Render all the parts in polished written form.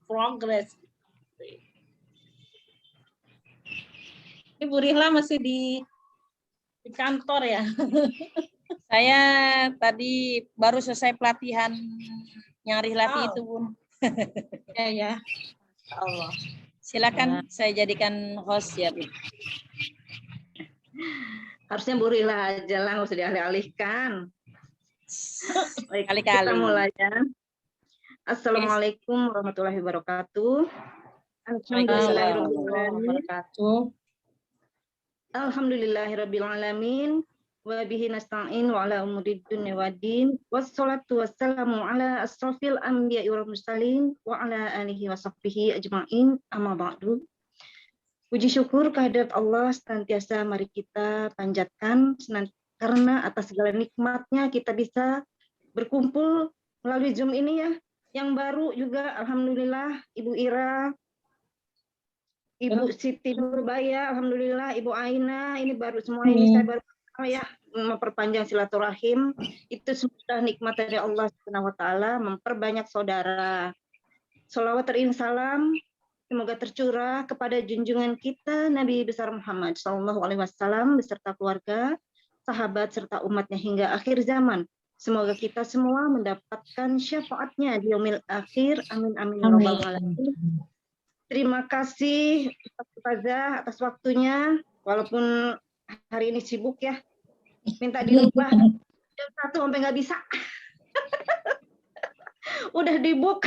progress. Ibu Rihla masih di kantor ya? Saya tadi baru selesai pelatihan yang Rihlati itu, Bun. Ya. Allah. Silakan saya jadikan host ya, Bu. Harusnya Bu Rihla aja lah, nggak usah dialih-alihkan. Baik, Kali-kali. kita mulai ya. Assalamualaikum warahmatullahi wabarakatuh. Alhamdulillahirrabbilalamin. Wa bihi nasta'in wa ala umuri dunya waddin. Wassalatu wassalamu ala asrofil anbiya'i wal mursalin wa ala alihi wa sahbihi ajma'in, amma ba'du. Puji syukur kehadirat Allah senantiasa mari kita panjatkan, karena atas segala nikmatnya kita bisa berkumpul melalui Zoom ini ya. Yang baru juga alhamdulillah Ibu Ira, Ibu Siti Nurbaya, alhamdulillah Ibu Aina, ini baru semua ini saya baru ya memperpanjang silaturahim. Itu sudah nikmat dari Allah Subhanahu wa taala, memperbanyak saudara. Sholawat teriring salam semoga tercurah kepada junjungan kita Nabi besar Muhammad SAW beserta keluarga, sahabat serta umatnya hingga akhir zaman. Semoga kita semua mendapatkan syafaatnya di yaumil akhir. Amin amin ya rabbal alamin. Terima kasih Ustazah atas waktunya, walaupun hari ini sibuk ya. Minta dirubah jam 1 sampai nggak bisa. Udah di-book.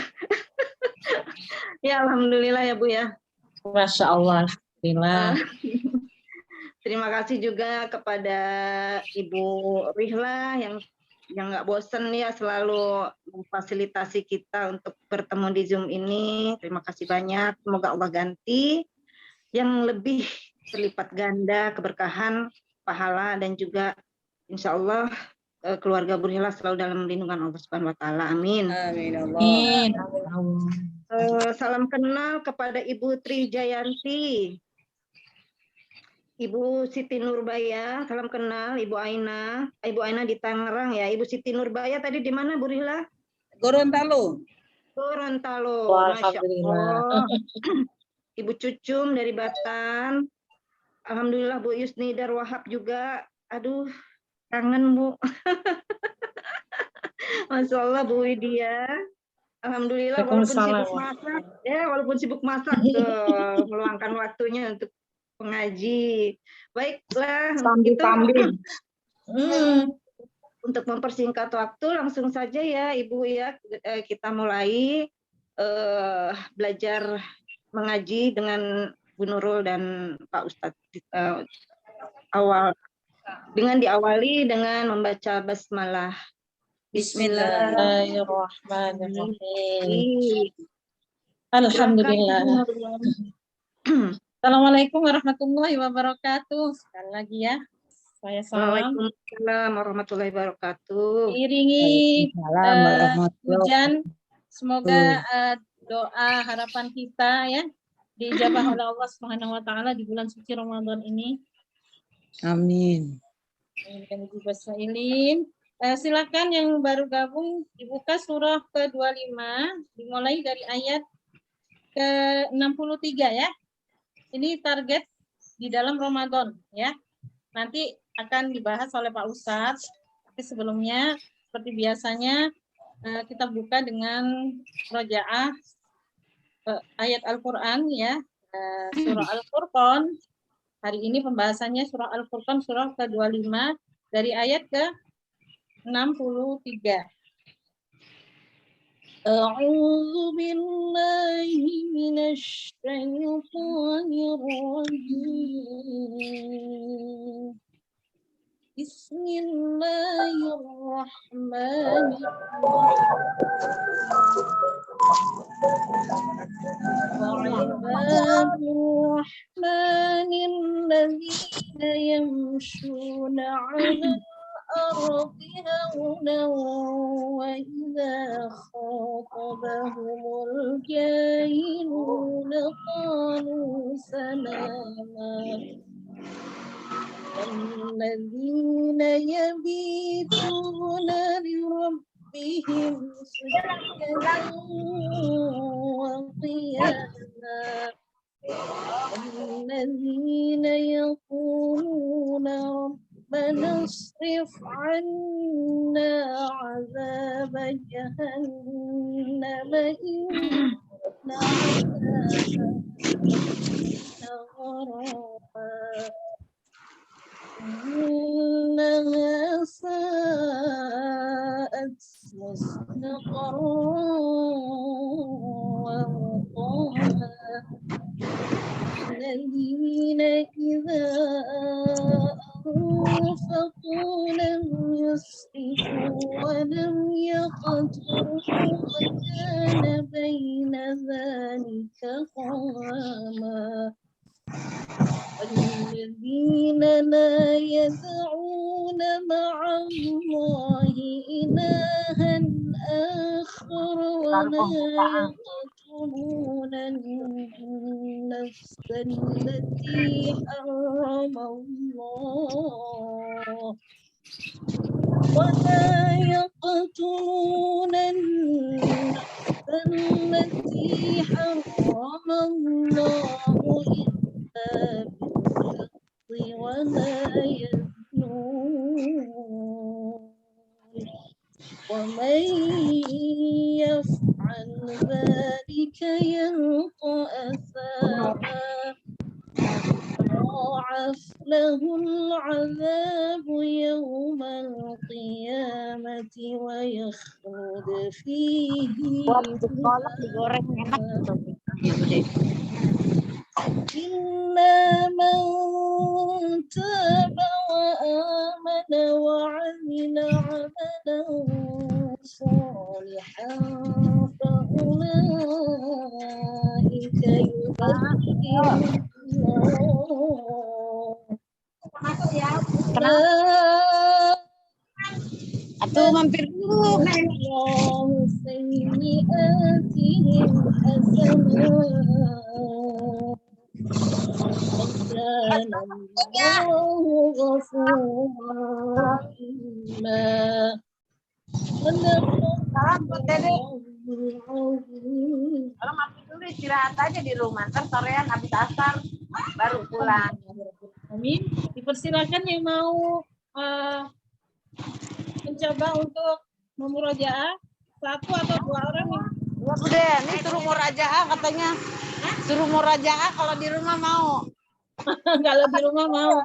Ya alhamdulillah ya Bu ya. Masya Allah. Alhamdulillah. Terima kasih juga kepada Ibu Rihla yang nggak bosan ya selalu memfasilitasi kita untuk bertemu di Zoom ini. Terima kasih banyak. Semoga Allah ganti yang lebih berlipat ganda keberkahan, pahala dan juga insya Allah keluarga Bu Rihla selalu dalam lindungan Allah Subhanahu Wa Taala. Amin. Amin Allah. Amin. Salam kenal kepada Ibu Tri Jayanti. Ibu Siti Nurbaya, salam kenal. Ibu Aina di Tangerang ya. Ibu Siti Nurbaya tadi di mana Bu Rihla? Gorontalo. Masya Allah. Ibu Cucum dari Batan. Alhamdulillah Bu Yusni Darwahab juga. Aduh, kangen Bu. Masya Allah Bu Widya. Alhamdulillah walaupun sibuk masak meluangkan waktunya untuk pengaji. Baiklah, untuk mempersingkat waktu langsung saja ya Ibu ya, kita mulai belajar mengaji dengan Bu Nurul dan Pak Ustadz. Diawali dengan membaca basmalah. Bismillahirrahmanirrahim. Alhamdulillah. Assalamualaikum warahmatullahi wabarakatuh. Sekali lagi ya, saya salam. Waalaikumsalam warahmatullahi wabarakatuh. Iringi hujan, semoga doa harapan kita ya dijabah oleh Allah Subhanahu Wa Taala di bulan suci Ramadan ini. Amin. Silakan yang baru gabung dibuka surah ke-25, dimulai dari ayat ke-63 ya. Ini target di dalam Ramadan ya. Nanti akan dibahas oleh Pak Ustadz. Tapi sebelumnya seperti biasanya kita buka dengan murojaah ayat Al-Qur'an ya. Surah Al-Furqan. Hari ini pembahasannya surah Al-Furqan surah ke-25 dari ayat ke-63. أعوذ بالله من الشيطان الرجيم بسم الله الرحمن الرحيم وعباد الرحمن الذين يمشون على الأرض هونا وإذا خاطبهم الجاهلون قالوا سلاما والذين يبيتون لربهم سجدا وقياما الذين يقولون ربنا اصرف عنا عذاب جهنم إن عذابها غراما إنها ساءت مستقرا ومقاما الذين إذا أنفقوا لم يسرفوا ولم يقتروا وكان بين ذلك قواما الذين لا يدعون مع الله إلها آخر ولا يقتلون النفس التي حرم الله ولا يقتلون النفس التي حرم الله إلا بالحق ولا يزنون ومن يفعل ذلك يلقى أثاما يضاعف له العذاب يوم القيامة ويخلد فيه مهانا إلا من تاب وآمن وعمل عملا صالحا فأولئك يبدل Atuh mampir dulu. الله سيئاتهم حسنات وكان الله غفورا رحيما صدق الله العظيم. Kalau mampir dulu istirahat aja di rumah, ntar sorean habis asar baru pulang. Amin. Dipersilakan yang mau mencoba untuk memurojaah, 1 atau 2 orang yang Iya Bude, ini suruh murajaah katanya. Suruh murajaah kalau di rumah mau. kalau di rumah mau.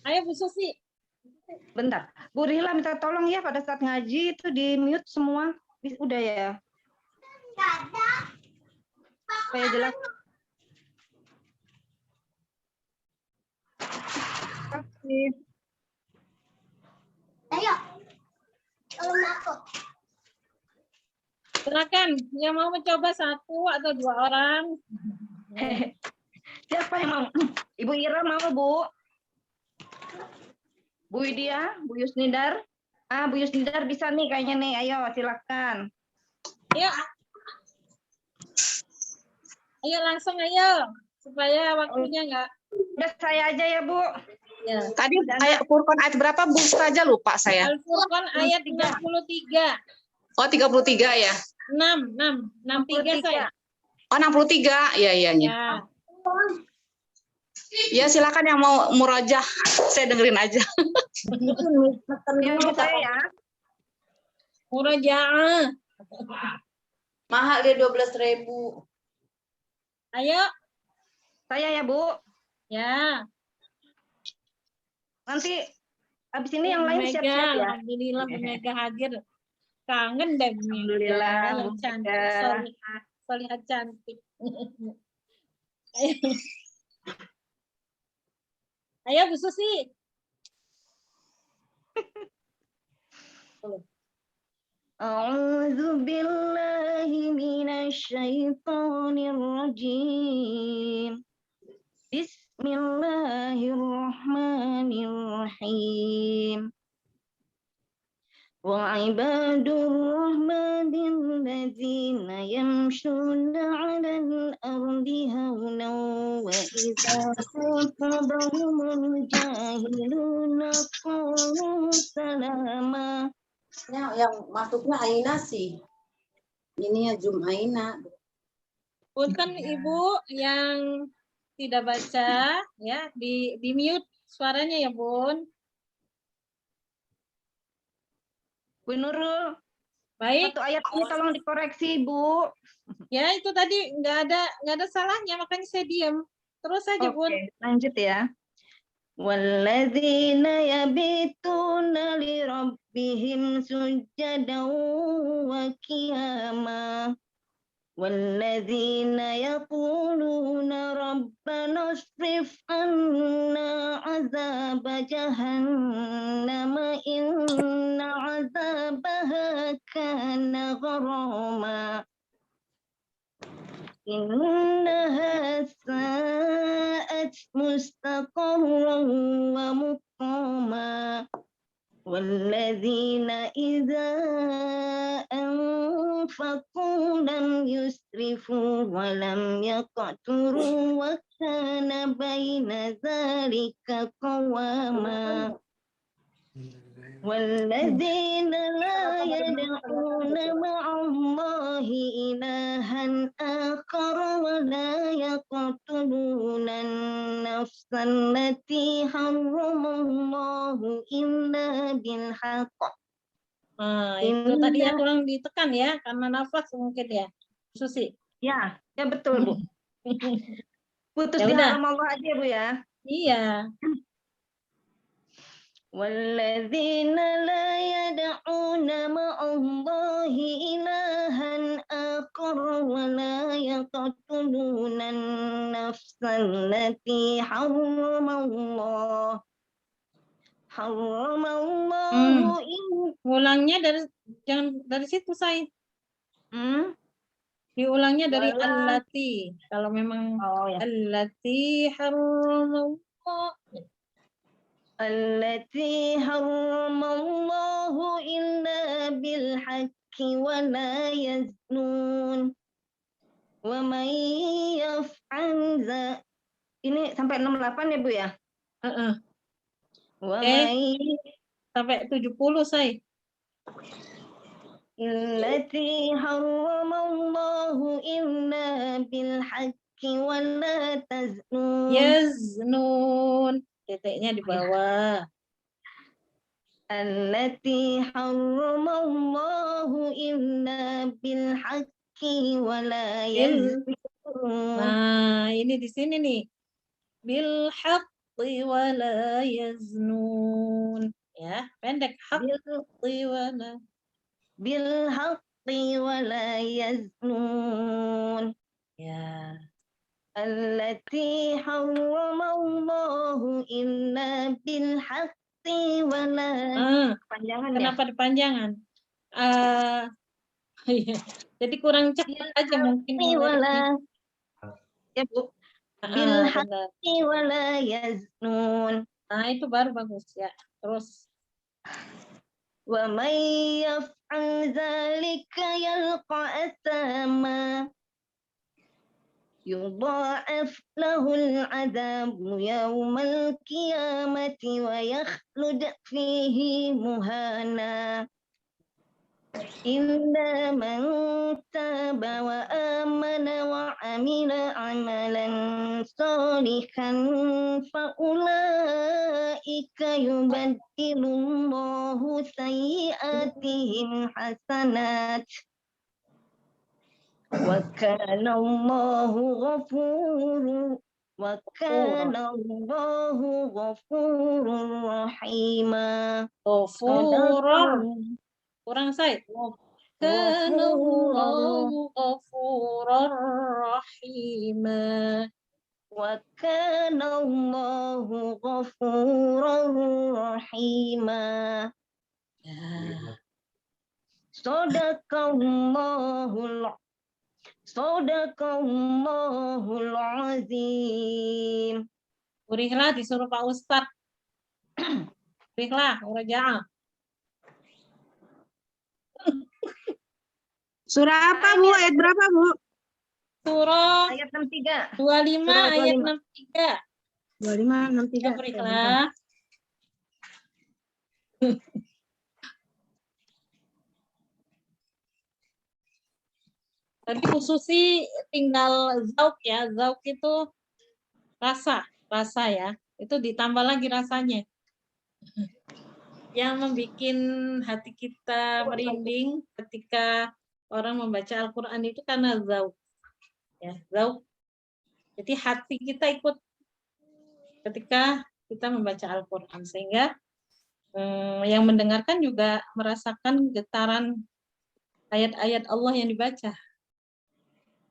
Ayo Bu Susi. Bentar, Bu Rila minta tolong ya pada saat ngaji itu di mute semua. Udah ya? Supaya jelas. Ayo, tolong aku. Silakan yang mau mencoba 1 atau 2 orang. Siapa yang mau? Ibu Ira mau, Bu? Bu Widya, Bu Yusnidar? Bu Yusnidar bisa nih kayaknya nih. Ayo, silakan. Ayo. Ayo langsung ayo. Supaya waktunya enggak. Udah saya aja ya, Bu. Ya. Tadi ayat Furqan ayat berapa Bu saja lupa saya. Al-Furqan ayat 63. Oh 33 ya. 63 saya. Oh 63. Iya. Ya. Ya silakan yang mau murajah. Saya dengerin aja. Yang saya ya. Murojaah. Mahal dia 12.000. Ayo. Saya ya, Bu. Ya. Nanti habis ini yang lain Mega, siap-siap ya. alhamdulillah Bu Mega hadir. Kangen deh Bu Mega. Alhamdulillah, Bu Cantik, Mega. solihah cantik. Ayo. Ayo Bu Susi. A'udzu billahi minasy syaithanir rajim. Bismillahirrahmanirrahim. Wa ibadur rahmanil ladzina yamshuna 'alal ardi hawnan wa idza khatabahumul jahiluna qalu salama. Yang masuknya Aina sih. Ini ya Jum Aina. Punten Ibu yang tidak baca ya, di mute suaranya ya, Bun. Bu Nurul, Baik. satu ayat ini tolong dikoreksi, Bu. Ya, itu tadi nggak ada salahnya, makanya saya diam. Terus saja, Bun. Oke, lanjut ya. وَالَّذِينَ يَبِيتُونَ لِرَبِّهِمْ سُجَّدًا وَقِيَامًا وَالَّذِينَ يَقُولُونَ رَبَّنَا اصْرِفْ عَنَّا عَذَابَ جَهَنَّمَ إِنَّ عَذَابَهَا كَانَ غَرَامًا إنها ساءت مستقرا ومقاما والذين إذا أنفقوا لم يسرفوا ولم يقتروا وكان بين ذلك قواما والذين لا يدعون مع الله إلها آخر ولا يقتلون النفس التي حرم الله إلا بالحق. Itu tadi ya kurang ditekan ya, karena nafas mungkin ya, Susi. Ya betul Bu. Putus Ya di udah. haram Allah aja Bu ya. Iya. والذين لا يدعون مع الله إلها آخر ولا يقتلون النفس التي حرم الله Ulangnya jangan dari situ saya. Diulangnya dari allati. Kalau memang allati haramallah. التي حرم الله إلا بالحق ولا يزنون ومن يفعل ذلك. Ini sampai 68 ya Bu ya? Sampai 70 saya. التي حرم الله إلا بالحق ولا تزنون. Yaznun. Titiknya di bawah. Allati harramallahu illa bil haqqi wa la yaznun. Nah, ini di sini nih. Bil haqqi wa la yaznun. Ya, pendek. Haqqi wa la. Bil haqqi wa la yaznun. Ya. Allati harramallahu illa bil haqqi wa la. Kenapa dipanjangan? Jadi kurang cepat aja mungkin. Ya Bu. Bil haqqi wa la yaznun. Nah, itu baru bagus ya. Terus wa may yaf'al dzalika yalqa athama yudha'af lahul 'adzabu yaumal qiyamati wa yakhlud fihi muhana illa man taba wa amana wa amila 'amalan shalihan fa ulaika yubaddilullahu sayyi'atihim hasanat wa kana Allahu ghafurur rahima. Kurang saya. Kana Allahu ghafurur rahima. Wa kana Allahu ghafurur rahima. Sadaqallahul azim. Urihlah disuruh Pak Ustadz. Urihlah, murajaah. Surah apa Bu? Ayat berapa Bu? Surah ayat 63. 25 ayat 63. 25 63. Urihlah. Tadi khususi tinggal zauk ya. Zauk itu rasa ya. Itu ditambah lagi rasanya. Yang membuat hati kita merinding ketika orang membaca Al-Quran itu karena zauk. Ya, zauk. Jadi hati kita ikut ketika kita membaca Al-Quran. Sehingga yang mendengarkan juga merasakan getaran ayat-ayat Allah yang dibaca.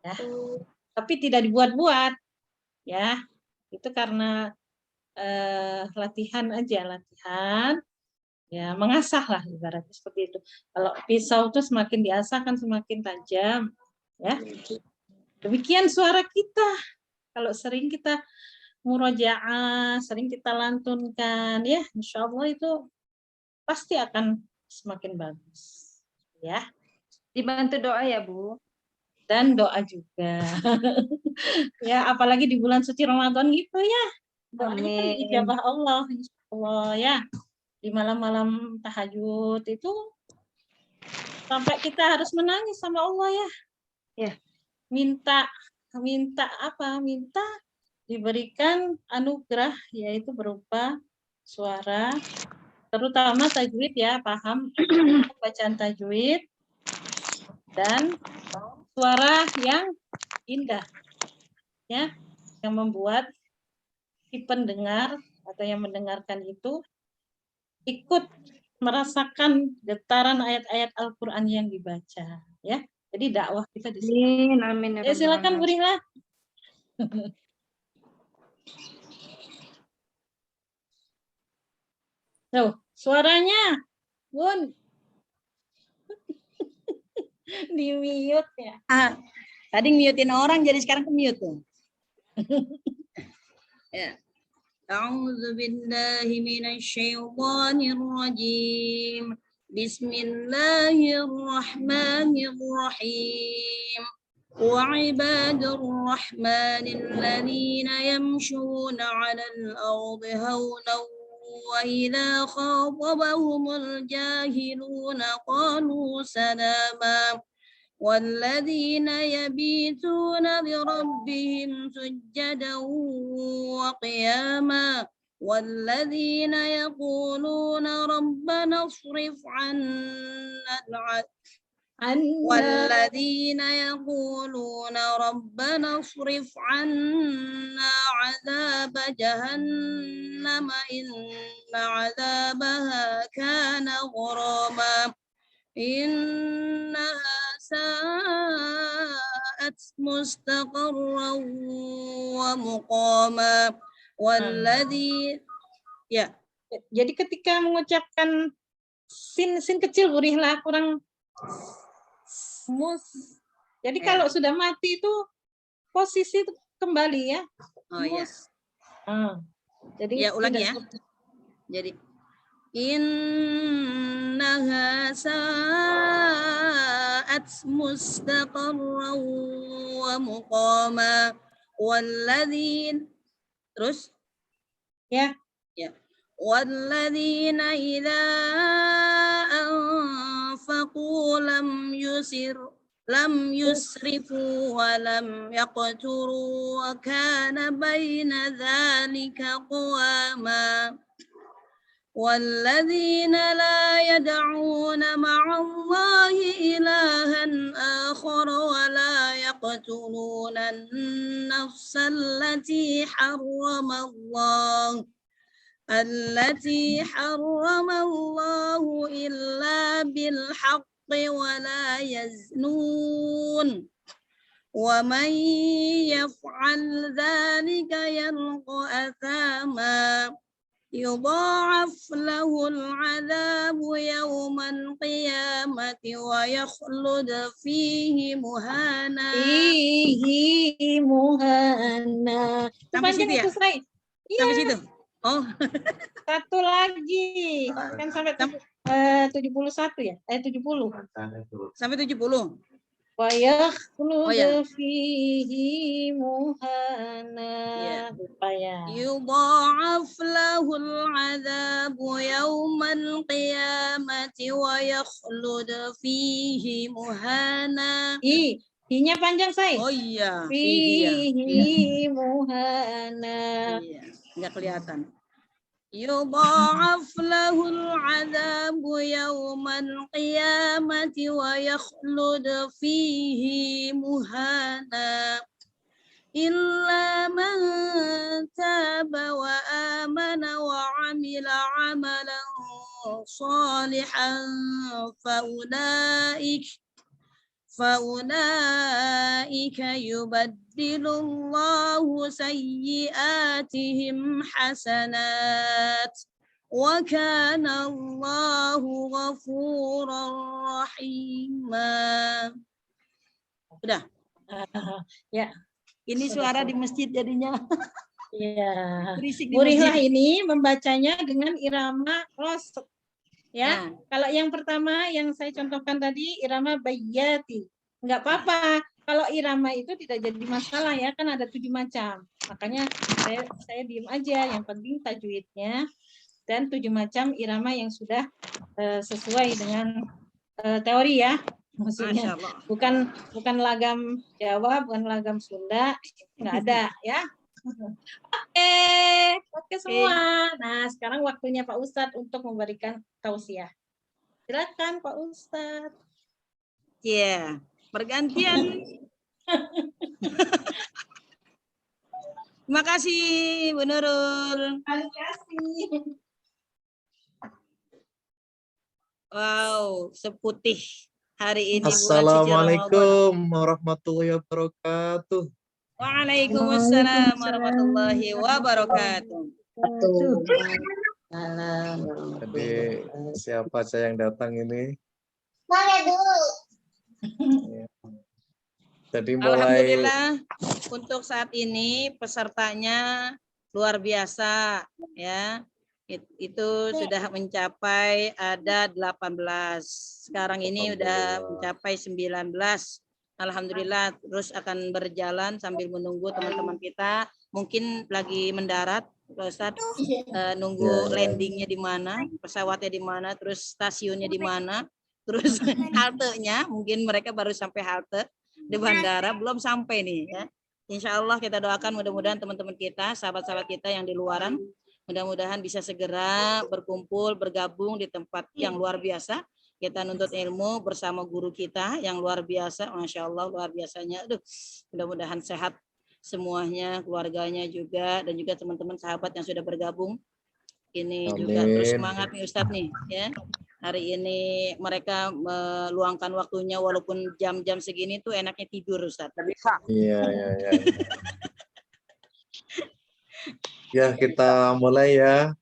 Ya. Tapi tidak dibuat-buat. Ya. Itu karena latihan aja, ya mengasah lah ibaratnya seperti itu. Kalau pisau itu semakin diasah kan semakin tajam, ya. Demikian suara kita. Kalau sering kita murojaah, sering kita lantunkan, ya, insya Allah itu pasti akan semakin bagus, ya. Dibantu doa ya Bu. Dan doa juga. Ya, apalagi di bulan suci Ramadan gitu ya. Doanya kan diijabah Allah, insya Allah ya. Di malam-malam tahajud itu sampai kita harus menangis sama Allah ya. Ya. Minta apa? Minta diberikan anugerah yaitu berupa suara, terutama tajwid ya, paham bacaan tajwid dan suara yang indah ya, yang membuat si pendengar atau yang mendengarkan itu ikut merasakan getaran ayat-ayat Al-Quran yang dibaca, ya. Jadi dakwah kita di sini. Amin. Ya, silakan berilah. Tuh, suaranya, Bun. Di mute ya. Tadi mutein orang jadi sekarang ke mute tuh. Ya. A'udzu billahi minasyaitonir rajim. Bismillahirrahmanirrahim. وعباد الرحمن الذين يمشون على الأرض هونا وإذا خاطبهم الجاهلون قالوا سلاما والذين يبيتون لربهم سجدا وقياما والذين يقولون ربنا اصرف عنا عذاب جهنم إن عذابها كان غراما إنها ساءت مستقرا ومقاما والذي ya. Jadi ketika mengucapkan sin kecil berilah kurang mus. Jadi kalau sudah mati itu posisi itu kembali ya. Oh ya. Jadi ya ulangi ya. Jadi innaha sa'at mustaqarran wa muqama walladzin terus ya. Walladzina idza anfaqu lam yusrifu wa lam yaqturu wa kana baina dzalika qawama والذين لا يدعون مع الله إلها آخر ولا يقتلون النفس التي حرم الله إلا بالحق ولا يزنون ومن يفعل ذلك يلقى أثاما يضاعف له العذاب يوم القيامة ويخلد فيه مهانا. Sampai situ ya? Sampai situ. Oh. Satu lagi. Kan sampai 71 ya? 70. Sampai 70. وَيَخْلُدَ فِيهِ مُهَانًا. يضاعف له العذاب يوم القيامة ويخلد فيه مهانا. Hi-nya panjang, Say. Oh iya, fihi ya. Fihi muhana. Iya, nggak kelihatan. يضاعف له العذاب يوم القيامة ويخلد فيه مهانا إلا من تاب وآمن وعمل عملا صالحا فأولئك يبدل الله سيئاتهم حسنات وكان الله غفورا رحيما. Udah. Ya. Ini suara di masjid jadinya. Ya. Berisik di Murihlah masjid. ini membacanya dengan irama rosok. Ya. Nah. Kalau yang pertama yang saya contohkan tadi irama bayyati. Enggak apa-apa. Kalau irama itu tidak jadi masalah ya, kan ada 7 macam. Makanya saya diem aja. Yang penting tajwidnya dan 7 macam irama yang sudah sesuai dengan teori ya. Maksudnya bukan lagam Jawa, bukan lagam Sunda, nggak ada ya. Oke semua. Nah, sekarang waktunya Pak Ustadz untuk memberikan tausiah. Silakan Pak Ustadz. Iya, bergantian. Terima kasih, Bu Nurul. Terima kasih. Wow, seputih hari ini. Assalamualaikum warahmatullahi wabarakatuh. Waalaikumsalam warahmatullahi wabarakatuh. Jadi siapa saya yang datang ini? Mana dulu? Jadi mulai. Alhamdulillah untuk saat ini pesertanya luar biasa ya. Itu sudah mencapai ada 18. Sekarang ini udah mencapai 19. Alhamdulillah terus akan berjalan sambil menunggu teman-teman kita. Mungkin lagi mendarat, Pak Ustadz, nunggu landingnya di mana, pesawatnya di mana, terus stasiunnya di mana, terus haltenya, mungkin mereka baru sampai halte di bandara, belum sampai nih ya. Insya Allah kita doakan mudah-mudahan teman-teman kita, sahabat-sahabat kita yang di luaran, mudah-mudahan bisa segera berkumpul, bergabung di tempat yang luar biasa. Kita nuntut ilmu bersama guru kita yang luar biasa. Masya Allah, luar biasanya. Aduh, mudah-mudahan sehat semuanya, keluarganya juga, dan juga teman-teman sahabat yang sudah bergabung. Ini juga terus semangat nih Ustadz nih. Ya. Hari ini mereka meluangkan waktunya walaupun jam-jam segini tuh enaknya tidur Ustadz. Iya. Ya, kita mulai ya.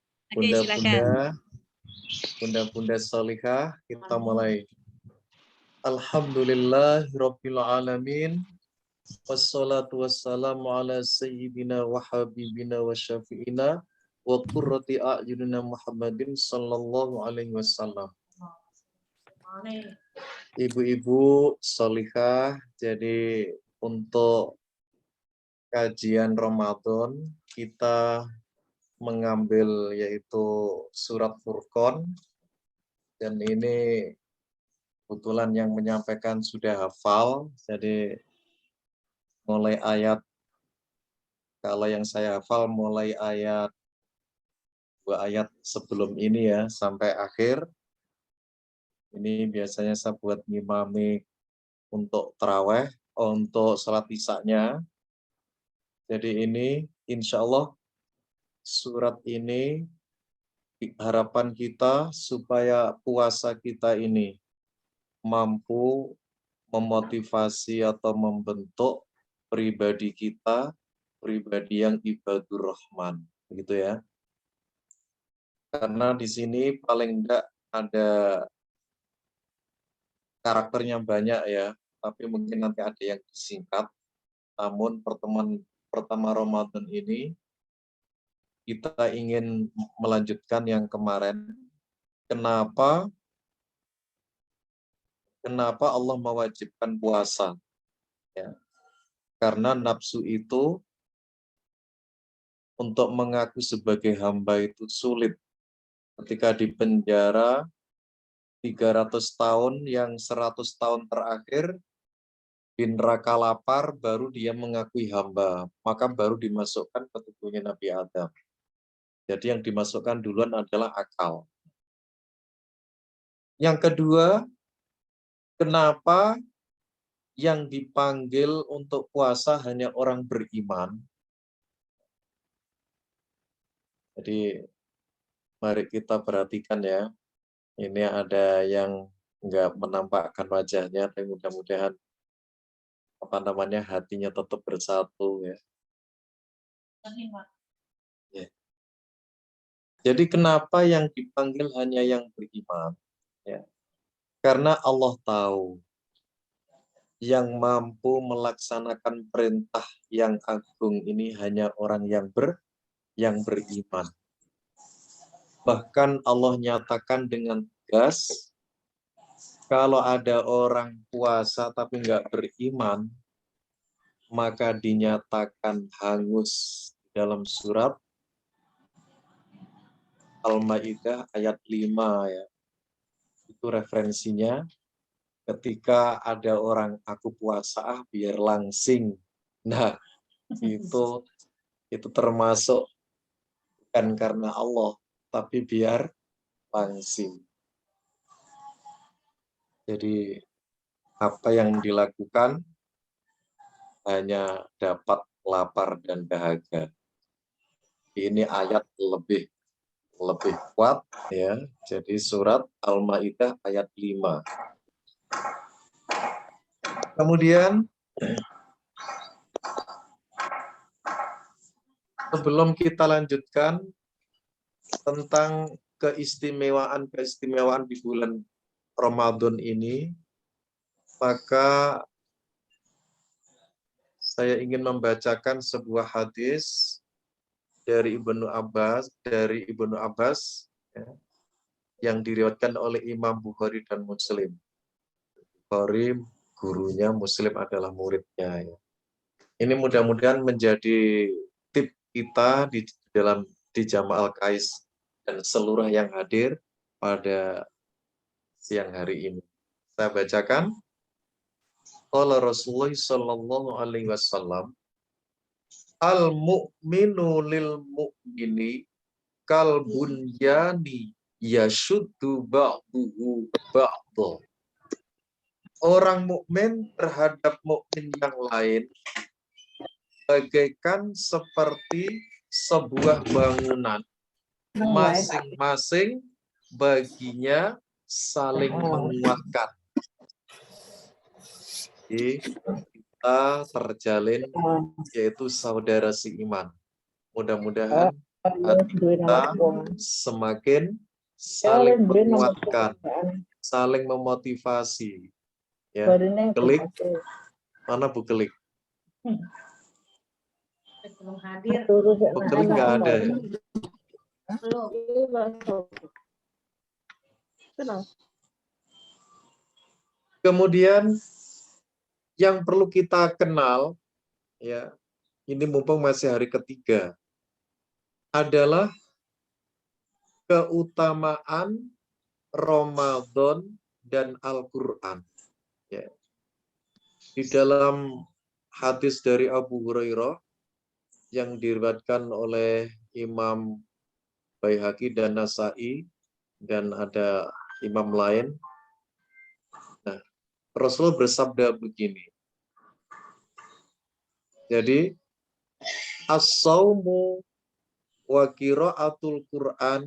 Bunda-bunda salihah, kita mulai. Alhamdulillahirabbil alamin. Wassalatu wassalamu ala sayyidina wa habibina wa syafi'ina wa qurrati a'yunina Muhammadin sallallahu alaihi wasallam. Ibu-ibu salihah, jadi untuk kajian Ramadan kita mengambil yaitu surat Furqan, dan ini kebetulan yang menyampaikan sudah hafal, jadi mulai ayat, kalau yang saya hafal mulai ayat 2 ayat sebelum ini ya sampai akhir. Ini biasanya saya buat ngimami untuk taraweh, untuk salat isya-nya. Jadi ini insya Allah surat ini harapan kita supaya puasa kita ini mampu memotivasi atau membentuk pribadi kita, pribadi yang ibadur rahman, begitu ya. Karena di sini paling enggak ada karakternya banyak ya, tapi mungkin nanti ada yang disingkat. Namun pertemuan pertama Ramadan ini kita ingin melanjutkan yang kemarin. Kenapa Allah mewajibkan puasa? Ya. Karena nafsu itu untuk mengaku sebagai hamba itu sulit. Ketika di penjara 300 tahun, yang 100 tahun terakhir di neraka lapar, baru dia mengakui hamba, maka baru dimasukkan ke tubuhnya Nabi Adam. Jadi yang dimasukkan duluan adalah akal. Yang kedua, kenapa yang dipanggil untuk puasa hanya orang beriman? Jadi mari kita perhatikan ya. Ini ada yang nggak menampakkan wajahnya, tapi mudah-mudahan hatinya tetap bersatu ya. Ya. Jadi kenapa yang dipanggil hanya yang beriman? Ya. Karena Allah tahu yang mampu melaksanakan perintah yang agung ini hanya orang yang beriman. Bahkan Allah nyatakan dengan tegas, kalau ada orang puasa tapi nggak beriman, maka dinyatakan hangus dalam surat Al-Maidah ayat 5 ya. Itu referensinya ketika ada orang aku puasa biar langsing. Nah, itu termasuk bukan karena Allah, tapi biar langsing. Jadi apa yang dilakukan hanya dapat lapar dan dahaga. Ini ayat lebih kuat ya. Jadi surat Al-Maidah ayat 5. Kemudian sebelum kita lanjutkan tentang keistimewaan di bulan Ramadan ini, maka saya ingin membacakan sebuah hadis dari Ibnu Abbas ya, yang diriwayatkan oleh Imam Bukhari dan Muslim. Bukhari gurunya, Muslim adalah muridnya. Ya. Ini mudah-mudahan menjadi tip kita di Jamaah Al-Qais dan seluruh yang hadir pada siang hari ini. Saya bacakan. Qala Rasulullah sallallahu alaihi wasallam, al-mu'minu lil mu'mini kal bunyani yashuddu ba'duhu ba'dha. Orang mukmin terhadap mukmin yang lain bagaikan seperti sebuah bangunan, masing-masing baginya saling menguatkan. Jadi kita terjalin yaitu saudara seiman. Mudah-mudahan hati kita semakin saling menguatkan, saling memotivasi. Ya, kelik mana Bu Kelik? Belum hadir. Bu Kelik nggak ada ya? Kemudian yang perlu kita kenal, ya, ini mumpung masih hari ketiga, adalah keutamaan Ramadan dan Al-Quran. Ya. Di dalam hadis dari Abu Hurairah yang diriwayatkan oleh Imam Baihaqi dan Nasai dan ada imam lain. Nah, Rasul bersabda begini. Jadi as-saumu wa qiraatul Qur'an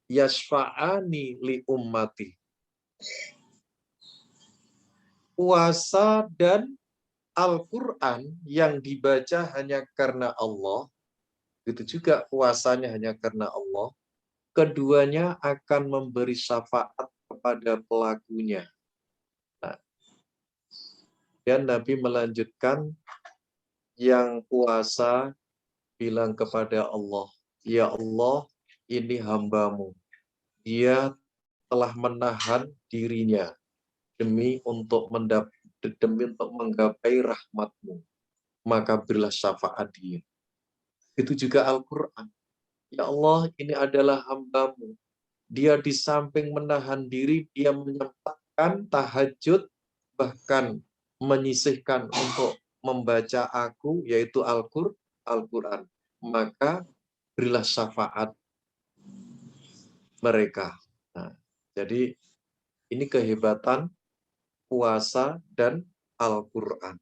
yashfa'ani li ummati. Puasa dan Al-Quran yang dibaca hanya karena Allah, itu juga puasanya hanya karena Allah, keduanya akan memberi syafaat kepada pelakunya. Nah, dan Nabi melanjutkan, yang puasa bilang kepada Allah, ya Allah, ini hambamu. Dia telah menahan dirinya demi untuk menggapai rahmatmu, maka berilah syafaat dia. Itu juga Al-Quran. Ya Allah, ini adalah hambamu. Dia di samping menahan diri, dia menyempatkan tahajud, bahkan menyisihkan untuk membaca aku, yaitu Al-Quran, maka berilah syafaat mereka. Nah, jadi ini kehebatan puasa dan Al-Quran.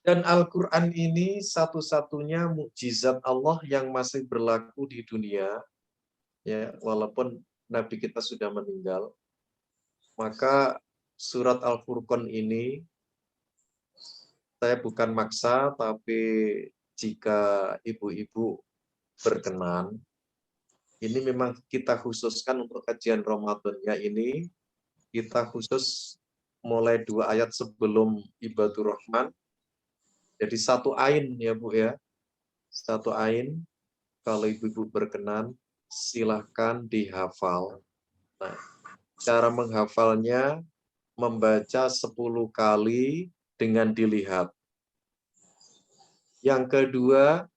Dan Al-Quran ini satu-satunya mukjizat Allah yang masih berlaku di dunia, ya, walaupun Nabi kita sudah meninggal. Maka surat Al-Furqan ini, saya bukan maksa, tapi jika ibu-ibu berkenan, ini memang kita khususkan untuk kajian Ramadannya ini, kita khusus mulai 2 ayat sebelum Ibadur Rahman. Jadi 1 ain ya Bu ya, 1 ain. Kalau ibu-ibu berkenan, silahkan dihafal. Nah, cara menghafalnya membaca 10 kali dengan dilihat. Yang kedua,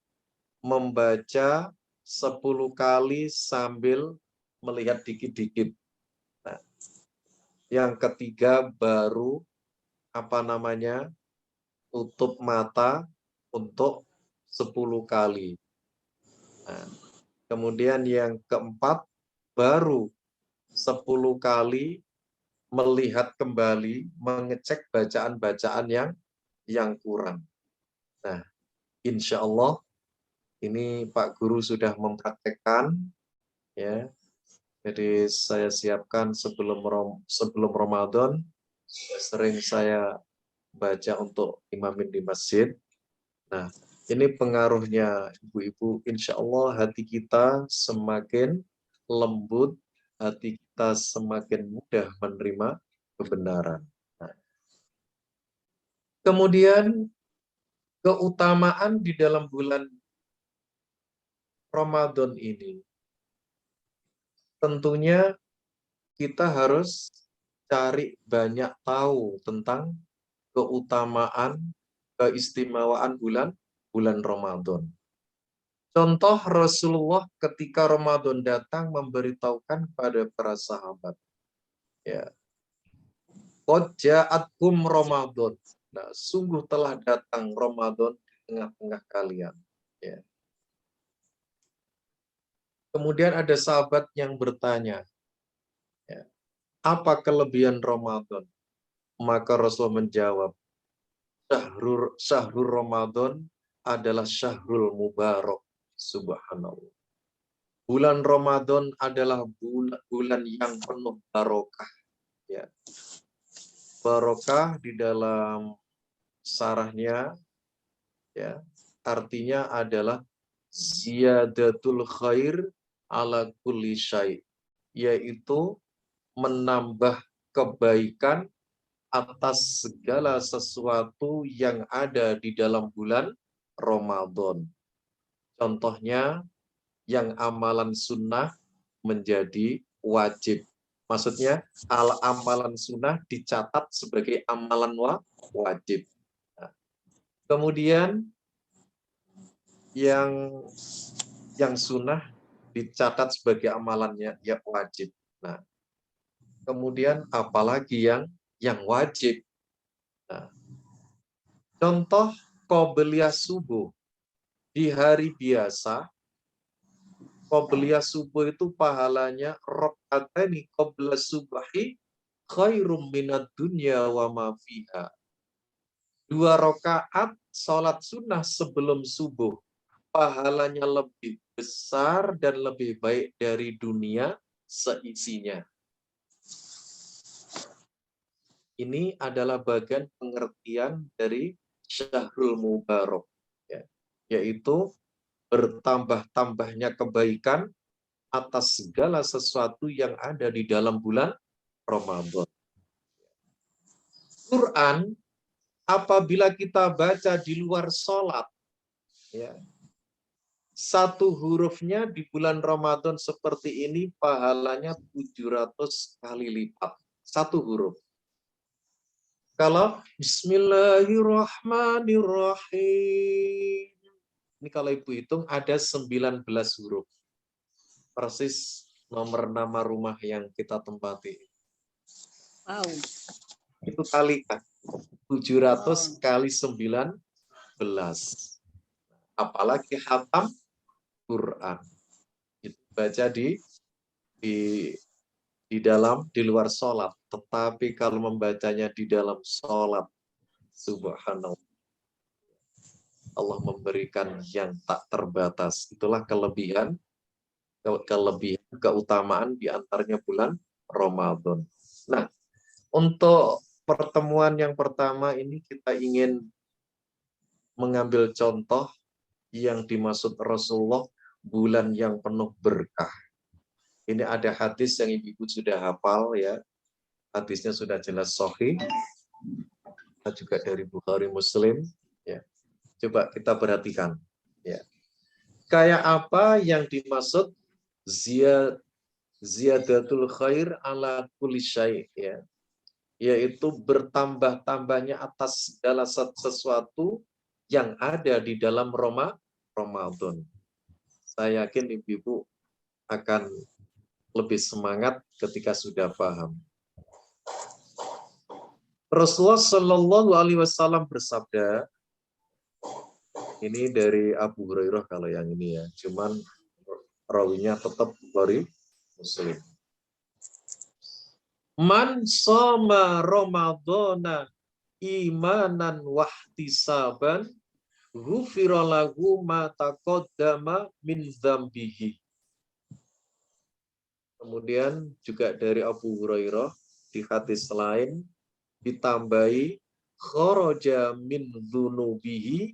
membaca 10 kali sambil melihat dikit-dikit. Nah, yang ketiga baru tutup mata untuk 10 kali. Nah, kemudian yang keempat, baru 10 kali melihat kembali, mengecek bacaan-bacaan yang kurang. Nah, insya Allah ini Pak Guru sudah mempraktekkan, ya. Jadi saya siapkan sebelum Ramadan, sering saya baca untuk imamin di masjid. Nah, ini pengaruhnya ibu-ibu, insya Allah hati kita semakin lembut, hati kita semakin mudah menerima kebenaran. Nah, kemudian keutamaan di dalam bulan Ramadan ini, tentunya kita harus cari banyak tahu tentang keutamaan, keistimewaan bulan Ramadan. Contoh Rasulullah ketika Ramadan datang memberitahukan kepada para sahabat, ya, qad ja'atkum Ramadan. Nah, sungguh telah datang Ramadan di tengah-tengah kalian. Ya. Kemudian ada sahabat yang bertanya, ya, apa kelebihan Ramadan? Maka Rasul menjawab, syahrul Ramadan adalah syahrul mubarak. Subhanallah. Bulan Ramadan adalah bulan yang penuh barokah. Ya. Barokah di dalam sarahnya, ya, artinya adalah ziyadatul khair ala kulli syai', yaitu menambah kebaikan atas segala sesuatu yang ada di dalam bulan Ramadan. Contohnya, yang amalan sunnah menjadi wajib. Maksudnya, amalan sunnah dicatat sebagai amalan wajib. Nah, kemudian, yang sunnah dicatat sebagai amalannya ya wajib. Nah, kemudian apalagi yang wajib. Nah, contoh qobliyah subuh di hari biasa, qobliyah subuh itu pahalanya rakaataini qabla subahi khairum minad dunya wa ma fiha. 2 rakaat salat sunnah sebelum subuh pahalanya lebih besar dan lebih baik dari dunia seisinya. Ini adalah bagian pengertian dari Syahrul Mubarak, ya, yaitu bertambah-tambahnya kebaikan atas segala sesuatu yang ada di dalam bulan Ramadan. Quran, apabila kita baca di luar sholat, ya, 1 hurufnya di bulan Ramadan seperti ini pahalanya 700 kali lipat. 1 huruf. Kalau Bismillahirrahmanirrahim, ini kalau ibu hitung ada 19 huruf. Persis nomor nama rumah yang kita tempati. Wow. itu kalikan 700 kali 19. Apalagi khatam Quran. Itu baca di luar sholat. Tetapi kalau membacanya di dalam sholat, subhanallah, Allah memberikan yang tak terbatas. Itulah kelebihan keutamaan di antaranya bulan Ramadan. Nah, untuk pertemuan yang pertama ini kita ingin mengambil contoh yang dimaksud Rasulullah bulan yang penuh berkah. Ini ada hadis yang ibu sudah hafal ya. Hadisnya sudah jelas sahih. Juga dari Bukhari Muslim ya. Coba kita perhatikan ya. Kayak apa yang dimaksud ziyadatul khair ala kulli syai' ya. Yaitu bertambah-tambahnya atas segala sesuatu yang ada di dalam Ramadan. Saya yakin ibu-ibu akan lebih semangat ketika sudah paham. Rasulullah Shallallahu Alaihi Wasallam bersabda, ini dari Abu Hurairah kalau yang ini ya, cuman rawinya tetap Bukhari Muslim. Man shoma Ramadhana imanan wahtisaban ghufira lahu ma taqaddama min dzambihi. Kemudian juga dari Abu Hurairah di hadis lain ditambahi kharaja min dzunubihi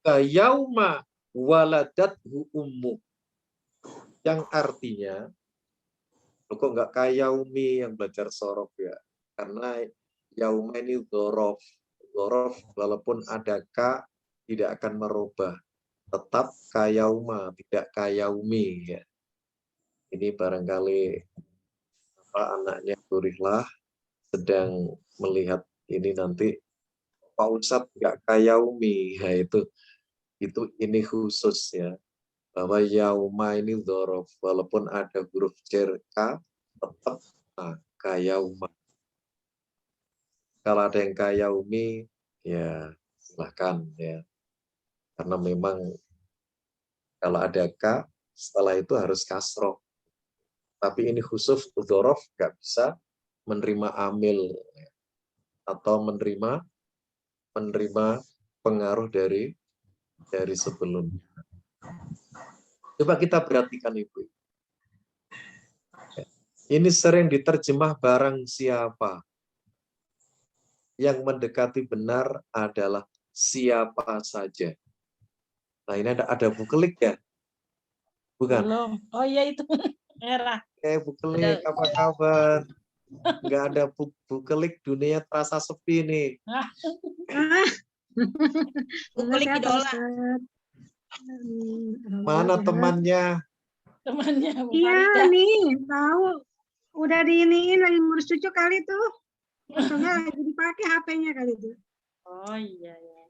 kayauma waladathu ummu. Yang artinya, kok nggak kayaumi yang belajar sorof ya? Karena yauma ini dzorof. Dzorof walaupun ada ka tidak akan merubah. Tetap kayauma, tidak kayaumi ya. Ini barangkali anaknya Turihlah sedang melihat ini nanti Pak Ustadz nggak kayaumi, ya ini khusus ya, bahwa yauma ini dzorof walaupun ada huruf jar ka tetap kayauma. Kalau ada yang kayaumi ya silahkan ya, karena memang kalau ada ka setelah itu harus kasroh. Tapi ini khusus dzorof nggak bisa menerima amil atau menerima pengaruh dari sebelumnya. Coba kita perhatikan Ibu. Ini sering diterjemah barang siapa. Yang mendekati benar adalah siapa saja. Nah ini ada bukelik ya? Bukan? Belum. Oh iya itu merah. Bukelik, apa kabar? Nggak ada bukelik, dunia terasa sepi nih. Bukelik idola. Mana temannya? Temannya Bu Iya Farida. nih, tahu. Udah diiniin lagi ngurus cucu kali tuh. Maksudnya lagi dipakai HP-nya kali itu. Oh iya ya.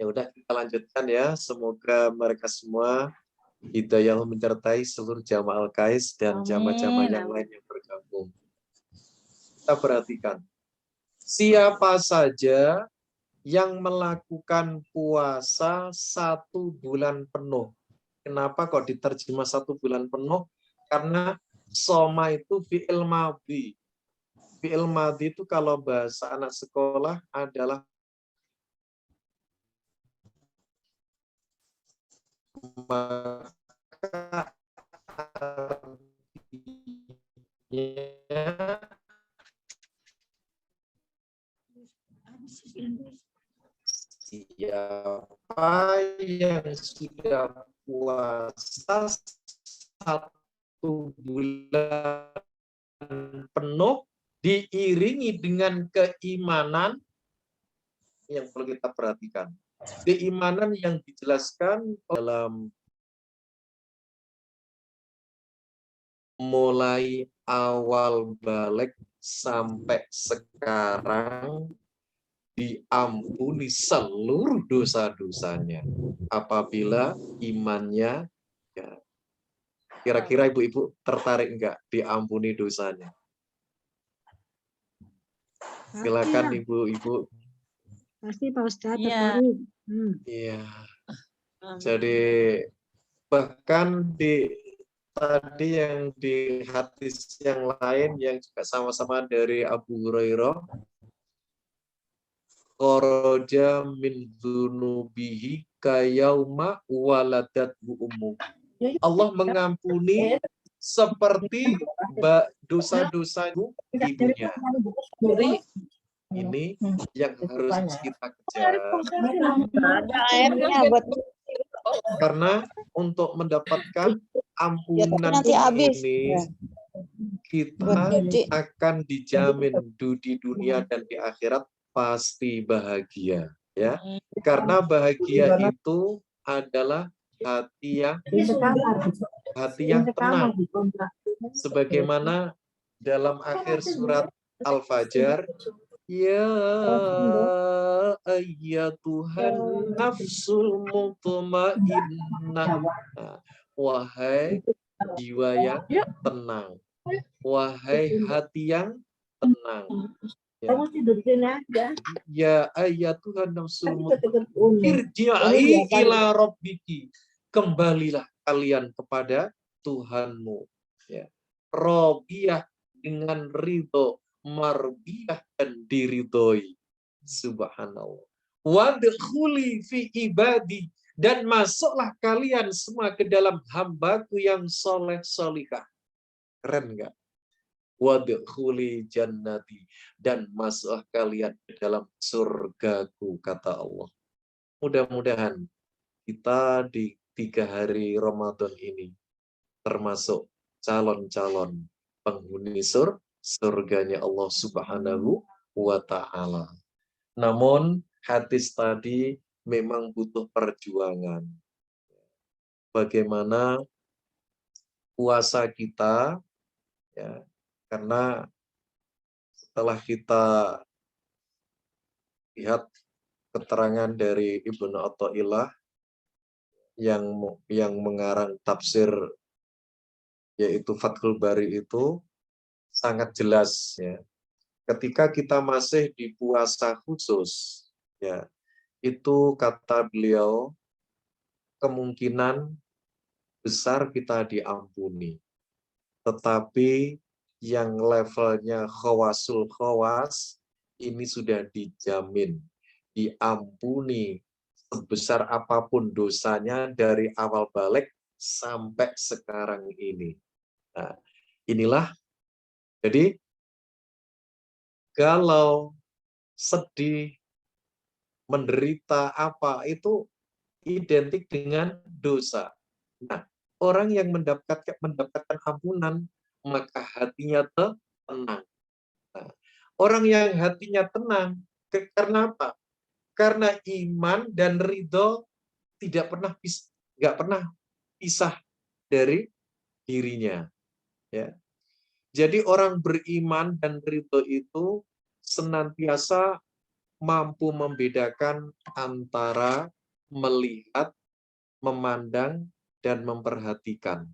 Ya udah kita lanjutkan ya. Semoga mereka semua hidayah menyertai seluruh jamaah Al-Kais dan jamaah-jamaah yang lain yang bergabung. Kita perhatikan. Siapa saja yang melakukan puasa 1 bulan penuh. Kenapa kok diterjemah 1 bulan penuh? Karena soma itu fi'il madhi. Fi'il madhi itu kalau bahasa anak sekolah adalah siapa yang sudah puasa 1 bulan penuh diiringi dengan keimanan yang perlu kita perhatikan. Keimanan yang dijelaskan dalam mulai awal balik sampai sekarang diampuni seluruh dosa-dosanya apabila imannya ya. Kira-kira ibu-ibu tertarik enggak diampuni dosanya? Silakan Ibu-ibu. Pasti Pak Ustadz Iya. tertarik. Iya. Jadi bahkan tadi yang di hadis yang lain yang juga sama-sama dari Abu Hurairah, kharaja min dzunubihi kayauma waladat ummu. Allah mengampuni seperti dosa-dosa ibunya. Ini yang harus kita kejar. Ada airnya buat Karena untuk mendapatkan ampunan nanti habis. ini, kita Buat cuci. akan dijamin di dunia dan di akhirat pasti bahagia. Ya, karena bahagia itu adalah hati yang tenang. Sebagaimana dalam akhir surat Al-Fajr, ya ayyatuhan nafsul mutmainnah. Wahai jiwa yang tenang. Wahai hati yang tenang. Ya ayyatuhan nafsul mutmainnah. Irji'i ila rabbiki. Kembalilah kalian kepada Tuhanmu. Ya. Robiyah dengan ridho, marbiyah dan diridhoi. Subhanallah. Wadkhuli fi ibadi, dan masuklah kalian semua ke dalam hambaku yang soleh solihah. Keren nggak? Wadkhuli jannati, dan masuklah kalian ke dalam surgaku, kata Allah. Mudah-mudahan kita di 3 hari Ramadan ini termasuk calon-calon penghuni surganya Allah Subhanahu wa Ta'ala. Namun hadis tadi memang butuh perjuangan. Bagaimana puasa kita, ya, karena setelah kita lihat keterangan dari Ibnu Athaillah yang mengarang tafsir yaitu Fathul Bari itu sangat jelas, ya. Ketika kita masih di puasa khusus, ya, itu kata beliau kemungkinan besar kita diampuni. Tetapi yang levelnya khawasul khawas ini sudah dijamin diampuni sebesar apapun dosanya dari awal balik sampai sekarang ini. Nah, inilah jadi kalau sedih, menderita apa itu identik dengan dosa. Nah, orang yang mendapatkan ampunan maka hatinya tenang. Nah, orang yang hatinya tenang karena apa? Karena iman dan ridho nggak pernah pisah dari dirinya. Ya. Jadi orang beriman dan ridho itu senantiasa mampu membedakan antara melihat, memandang, dan memperhatikan.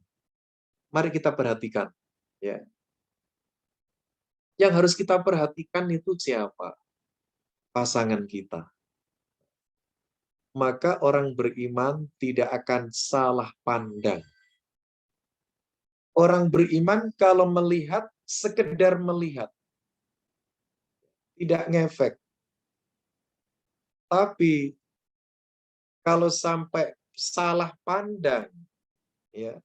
Mari kita perhatikan. Ya. Yang harus kita perhatikan itu siapa? Pasangan kita. Maka orang beriman tidak akan salah pandang. Orang beriman kalau melihat, sekedar melihat. Tidak ngefek. Tapi kalau sampai salah pandang, ya,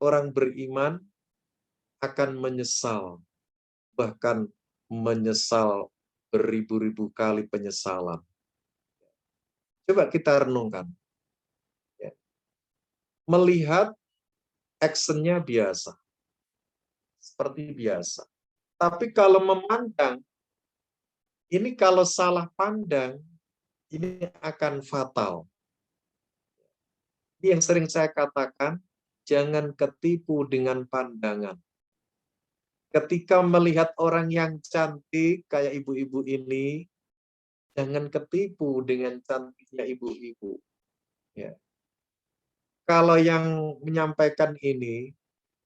orang beriman akan menyesal. Bahkan menyesal beribu-ribu kali penyesalan. Coba kita renungkan. Ya. Melihat actionnya biasa. Seperti biasa. Tapi kalau memandang, ini kalau salah pandang, ini akan fatal. Ini yang sering saya katakan, jangan ketipu dengan pandangan. Ketika melihat orang yang cantik, kayak ibu-ibu ini, jangan ketipu dengan cantiknya ibu-ibu. Ya. Kalau yang menyampaikan ini,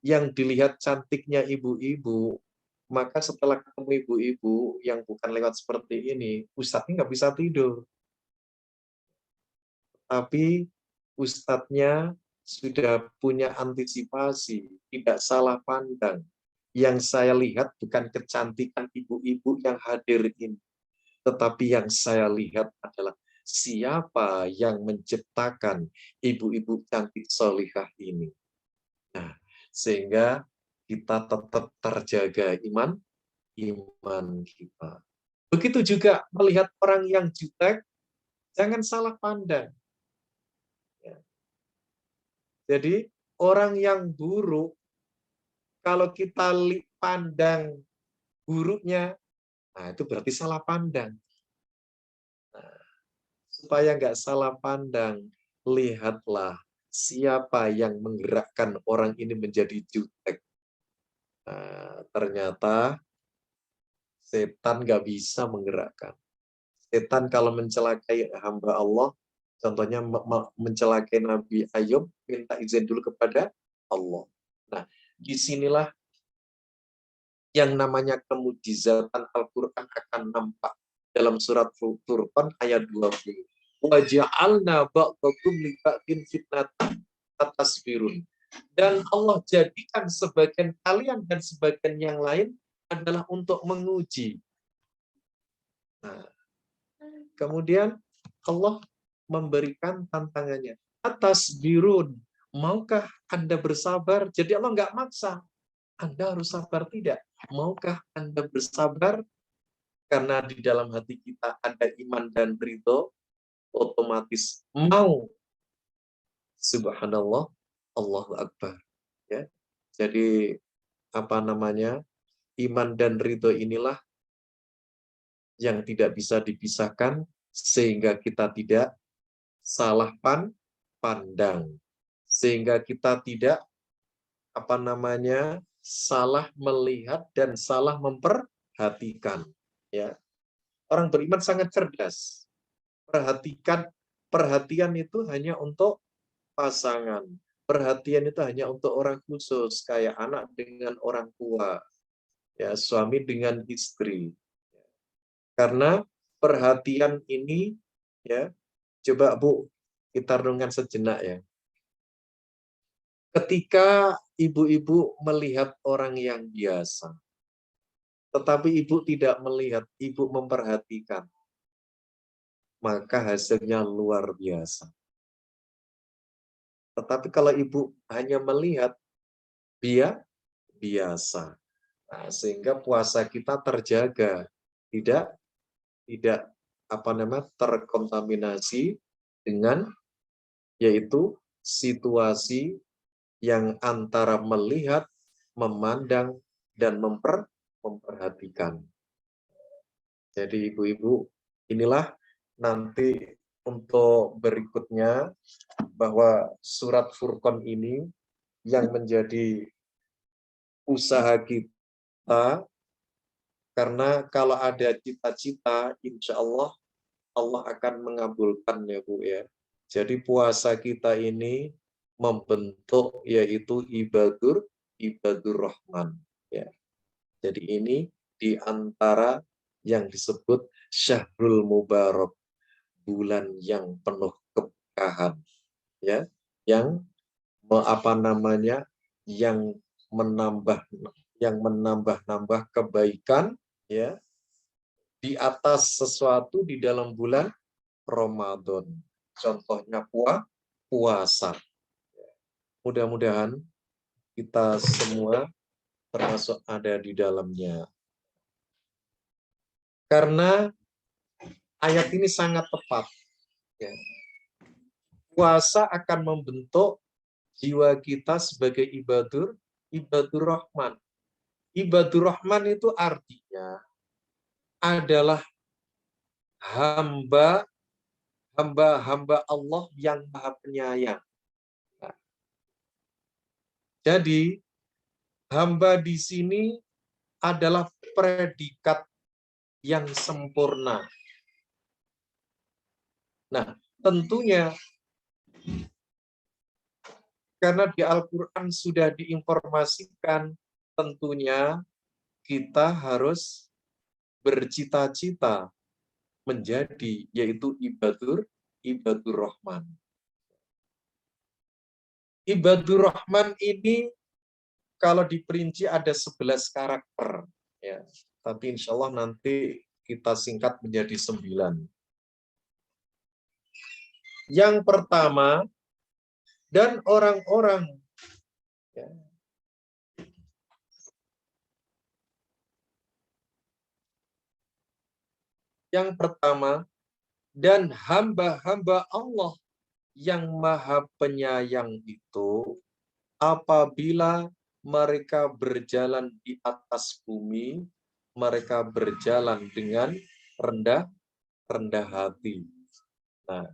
yang dilihat cantiknya ibu-ibu, Maka setelah ketemu ibu-ibu yang bukan lewat seperti ini, ustadznya nggak bisa tidur. Tapi ustadznya sudah punya antisipasi, tidak salah pandang. Yang saya lihat bukan kecantikan ibu-ibu yang hadir ini, tetapi yang saya lihat adalah siapa yang menciptakan ibu-ibu cantik solihah ini. Nah, sehingga kita tetap terjaga iman kita. Begitu juga melihat orang yang jutek, jangan salah pandang. Jadi orang yang buruk, kalau kita pandang buruknya, nah itu berarti salah pandang. Nah, supaya nggak salah pandang, lihatlah siapa yang menggerakkan orang ini menjadi jutek. Nah, ternyata setan nggak bisa menggerakkan. Setan kalau mencelakai hamba Allah, contohnya mencelakai Nabi Ayub, minta izin dulu kepada Allah. Nah, disinilah yang namanya kemujizatan Al-Quran akan nampak dalam surat Furqan ayat 20. وَجَعَلْنَا بَعْضَكُمْ لِبَعْضٍ فِتْنَةً أَتَصْبِرُونَ. Dan Allah jadikan sebagian kalian dan sebagian yang lain adalah untuk menguji. Nah, kemudian Allah memberikan tantangannya. Atasbirun, maukah Anda bersabar? Jadi Allah nggak maksa. Anda harus sabar, tidak. Maukah Anda bersabar? Karena di dalam hati kita ada iman dan ridho, otomatis mau. Subhanallah, Allahu Akbar. Ya. Jadi apa namanya? Iman dan ridho inilah yang tidak bisa dipisahkan sehingga kita tidak salah pandang. Sehingga kita tidak apa namanya? Salah melihat dan salah memperhatikan. Ya. Orang beriman sangat cerdas. Perhatian itu hanya untuk pasangan. Perhatian itu hanya untuk orang khusus, kayak anak dengan orang tua, ya, suami dengan istri. Karena perhatian ini, ya, coba Bu, kita renungkan sejenak ya. Ketika ibu-ibu melihat orang yang biasa, tetapi ibu tidak melihat, ibu memperhatikan, maka hasilnya luar biasa. Tetapi kalau ibu hanya melihat, biasa. Nah, sehingga puasa kita terjaga, tidak terkontaminasi dengan yaitu situasi yang antara melihat, memandang, dan memperhatikan. Jadi ibu-ibu, inilah nanti untuk berikutnya bahwa surat Furqan ini yang menjadi usaha kita, karena kalau ada cita-cita, insya Allah akan mengabulkan ya Bu ya. Jadi puasa kita ini membentuk yaitu ibadur rahman ya. Jadi ini di antara yang disebut Syahrul Mubarak, bulan yang penuh keberkahan ya, yang yang menambah kebaikan ya di atas sesuatu di dalam bulan Ramadan. Contohnya puasa. Mudah-mudahan kita semua termasuk ada di dalamnya. Karena ayat ini sangat tepat. Ya. Puasa akan membentuk jiwa kita sebagai ibadur rahman. Ibadur rahman itu artinya adalah hamba Allah yang Maha Penyayang. Nah, jadi hamba di sini adalah predikat yang sempurna. Nah, tentunya karena di Al-Quran sudah diinformasikan, tentunya kita harus bercita-cita menjadi, yaitu ibadur Rahman. Ibadur Rahman ini kalau diperinci ada 11 karakter, ya. Tapi insya Allah nanti kita singkat menjadi 9. Yang pertama, dan orang-orang, ya, yang pertama, dan hamba-hamba Allah yang Maha Penyayang itu, apabila mereka berjalan di atas bumi, mereka berjalan dengan rendah hati. Nah,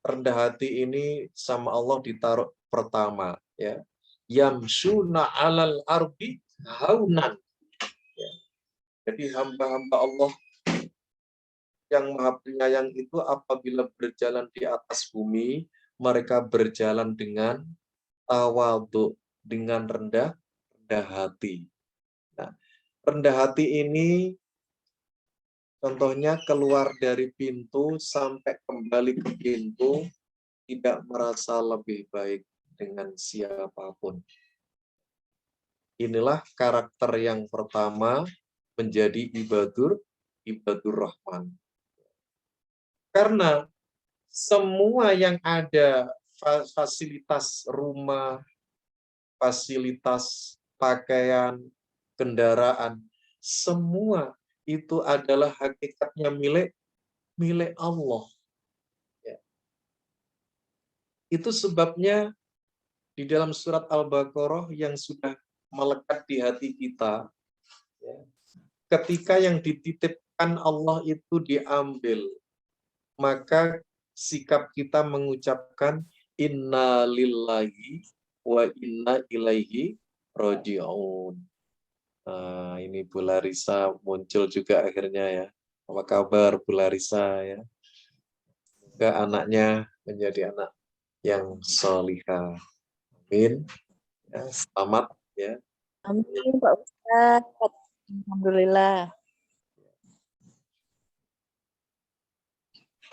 rendah hati ini sama Allah ditaruh pertama, ya. Yamsuna 'alal ardi haunan. Ya. Jadi hamba-hamba Allah yang Maha Penyayang itu apabila berjalan di atas bumi, mereka berjalan dengan tawadhu, dengan rendah hati. Nah, rendah hati ini contohnya keluar dari pintu sampai kembali ke pintu, tidak merasa lebih baik dengan siapapun. Inilah karakter yang pertama menjadi ibadur Rahman. Karena semua yang ada, fasilitas rumah, fasilitas pakaian, kendaraan, semua itu adalah hakikatnya milik Allah. Ya. Itu sebabnya di dalam surat Al-Baqarah yang sudah melekat di hati kita, ya, ketika yang dititipkan Allah itu diambil, maka sikap kita mengucapkan inna lillahi wa inna ilaihi raji'un. Nah, ini Bu Larissa muncul juga akhirnya, ya. Apa kabar Bu Larissa, ya? Semoga anaknya menjadi anak yang solihah. Amin. Ya, selamat, ya. Amin, Pak Ustadz. Alhamdulillah.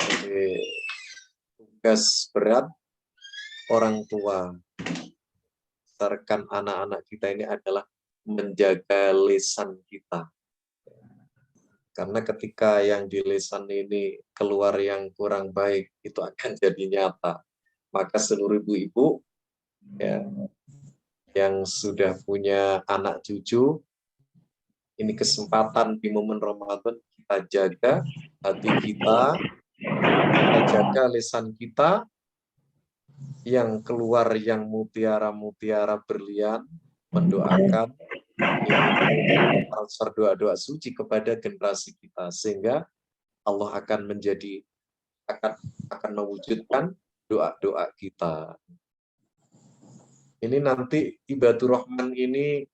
Jadi, tugas berat orang tua besarkan anak-anak kita ini adalah menjaga lisan kita. Karena ketika yang di lisan ini keluar yang kurang baik, itu akan jadi nyata. Maka seluruh ibu-ibu, ya, yang sudah punya anak cucu, ini kesempatan di momen Ramadan kita jaga hati kita jaga lisan kita, yang keluar yang mutiara-mutiara berlian, mendoakan, transfer doa-doa suci kepada generasi kita, sehingga Allah akan mewujudkan doa-doa kita. Ini nanti ibadur Rahman ini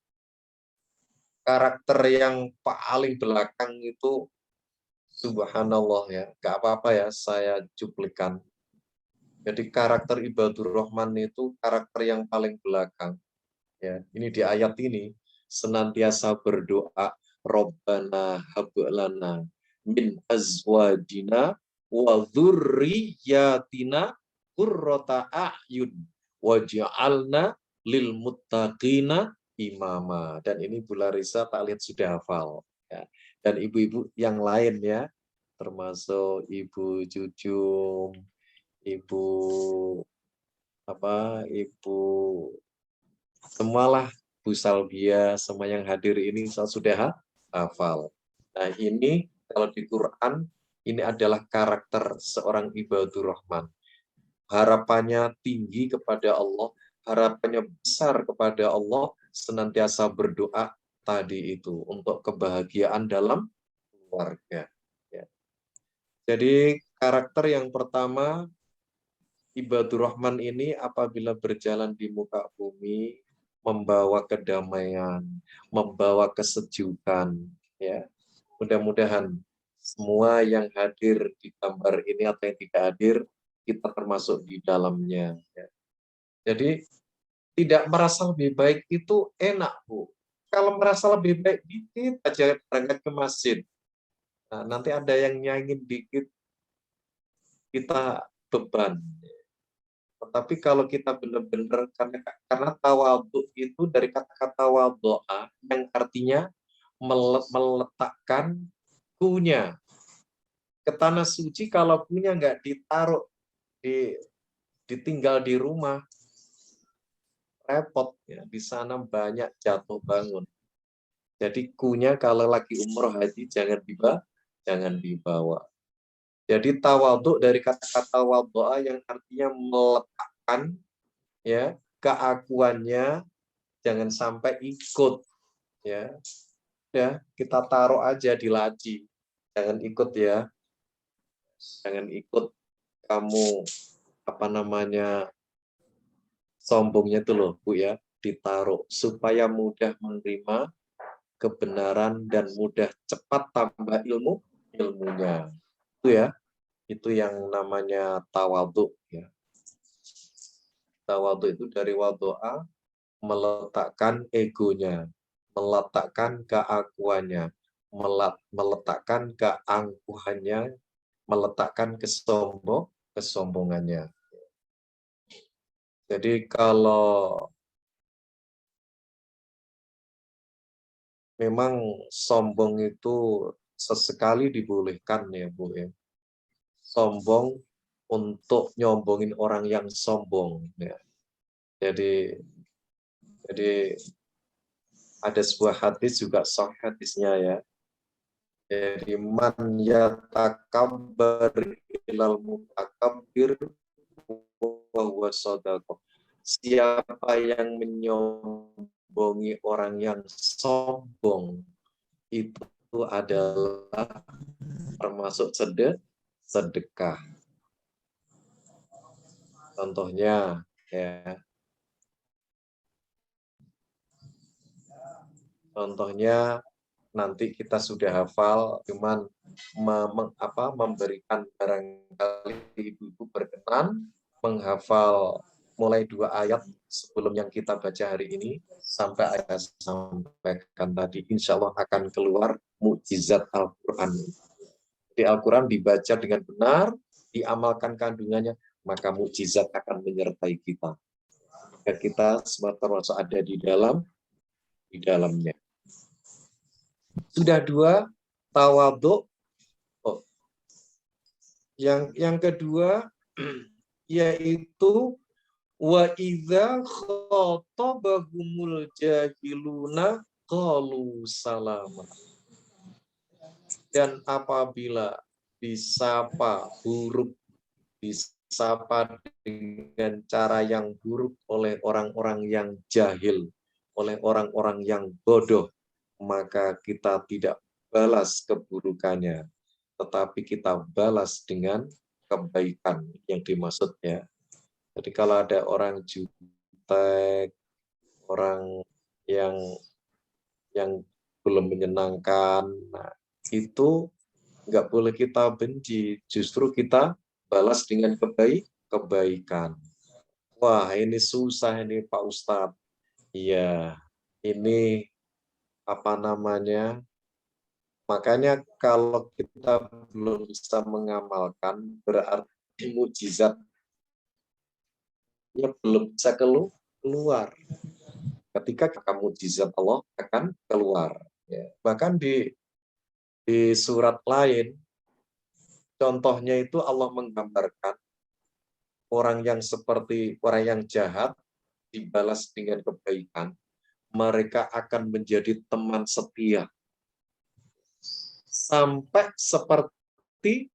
karakter yang paling belakang itu, subhanallah, ya, gak apa-apa ya saya cuplikan. Jadi karakter ibadur Rahman itu karakter yang paling belakang. Ya, ini di ayat ini senantiasa berdoa, Rabbana hab lana min azwajina wa dzurriyyatina qurrata a'yun waj'alna lil muttaqina imama. Dan ini Bu Larissa tak lihat sudah hafal, ya. Dan ibu-ibu yang lain, ya, termasuk Ibu Cucum, Ibu semualah, Bu Salbia, semua yang hadir ini saya sudah hafal. Nah, ini kalau di Quran ini adalah karakter seorang ibadur Rahman. Harapannya tinggi kepada Allah, harapannya besar kepada Allah, senantiasa berdoa tadi itu untuk kebahagiaan dalam keluarga. Ya. Jadi karakter yang pertama, ibadur Rahman ini apabila berjalan di muka bumi membawa kedamaian, membawa kesejukan, ya. Mudah-mudahan semua yang hadir di gambar ini atau yang tidak hadir, kita termasuk di dalamnya, ya. Jadi tidak merasa lebih baik itu enak, Bu. kalau merasa lebih baik dikit aja berangkat ke masjid. Nah, nanti ada yang nyanyiin dikit, kita beban. Tetapi kalau kita benar-benar, karena tawadhu itu dari kata-kata wadoa yang artinya meletakkan kunya ke tanah suci. Kalau kunya nggak ditaruh, ditinggal di rumah, repot ya. Di sana banyak jatuh bangun. Jadi kunya kalau lagi umroh haji jangan dibawa. Jadi tawadhu dari kata-kata wadoa yang artinya meletakkan ya keakuannya, jangan sampai ikut ya. Ya, kita taruh aja di laci. Jangan ikut ya. Jangan ikut kamu sombongnya itu loh Bu ya, ditaruh supaya mudah menerima kebenaran dan mudah cepat tambah ilmunya. Itu ya. Itu yang namanya tawadhu ya. Tawadhu itu dari wadoa, meletakkan egonya, meletakkan keakuannya, meletakkan keangkuhannya, meletakkan kesombongannya. Jadi kalau memang sombong itu sesekali dibolehkan ya Bu ya. Sombong untuk nyombongin orang yang sombong ya. Jadi ada sebuah hadis juga sahih hadisnya ya. Jadi man yatakabbar ilal mutakabbir wa huwa shadaqah. Siapa yang menyombongi orang yang sombong itu adalah termasuk sedekah. Contohnya ya. Contohnya nanti kita sudah hafal, cuman memberikan barangkali ibu-ibu berkenan menghafal mulai 2 ayat sebelum yang kita baca hari ini sampai ayat sampaikan tadi, insya Allah akan keluar mukjizat Al-Quran. Di Al-Quran dibaca dengan benar, diamalkan kandungannya, maka mukjizat akan menyertai kita. Dan kita semua termasuk ada di dalamnya. Sudah 2 tawadhu. Oh. Yang kedua yaitu wa idza khatabahumul jahiluna qalu salama. Dan apabila disapa dengan cara yang buruk oleh orang-orang yang jahil, oleh orang-orang yang bodoh, maka kita tidak balas keburukannya, tetapi kita balas dengan kebaikan yang dimaksudnya. Jadi kalau ada orang jutek, orang yang belum menyenangkan, nah, itu nggak boleh kita benci, justru kita balas dengan kebaikan. Wah, ini susah ini Pak Ustadz. Iya, ini makanya kalau kita belum bisa mengamalkan, berarti mukjizatnya belum bisa keluar. Ketika mukjizat Allah akan keluar. Ya. Bahkan di surat lain, contohnya itu Allah menggambarkan orang yang seperti orang yang jahat dibalas dengan kebaikan, mereka akan menjadi teman setia. Sampai seperti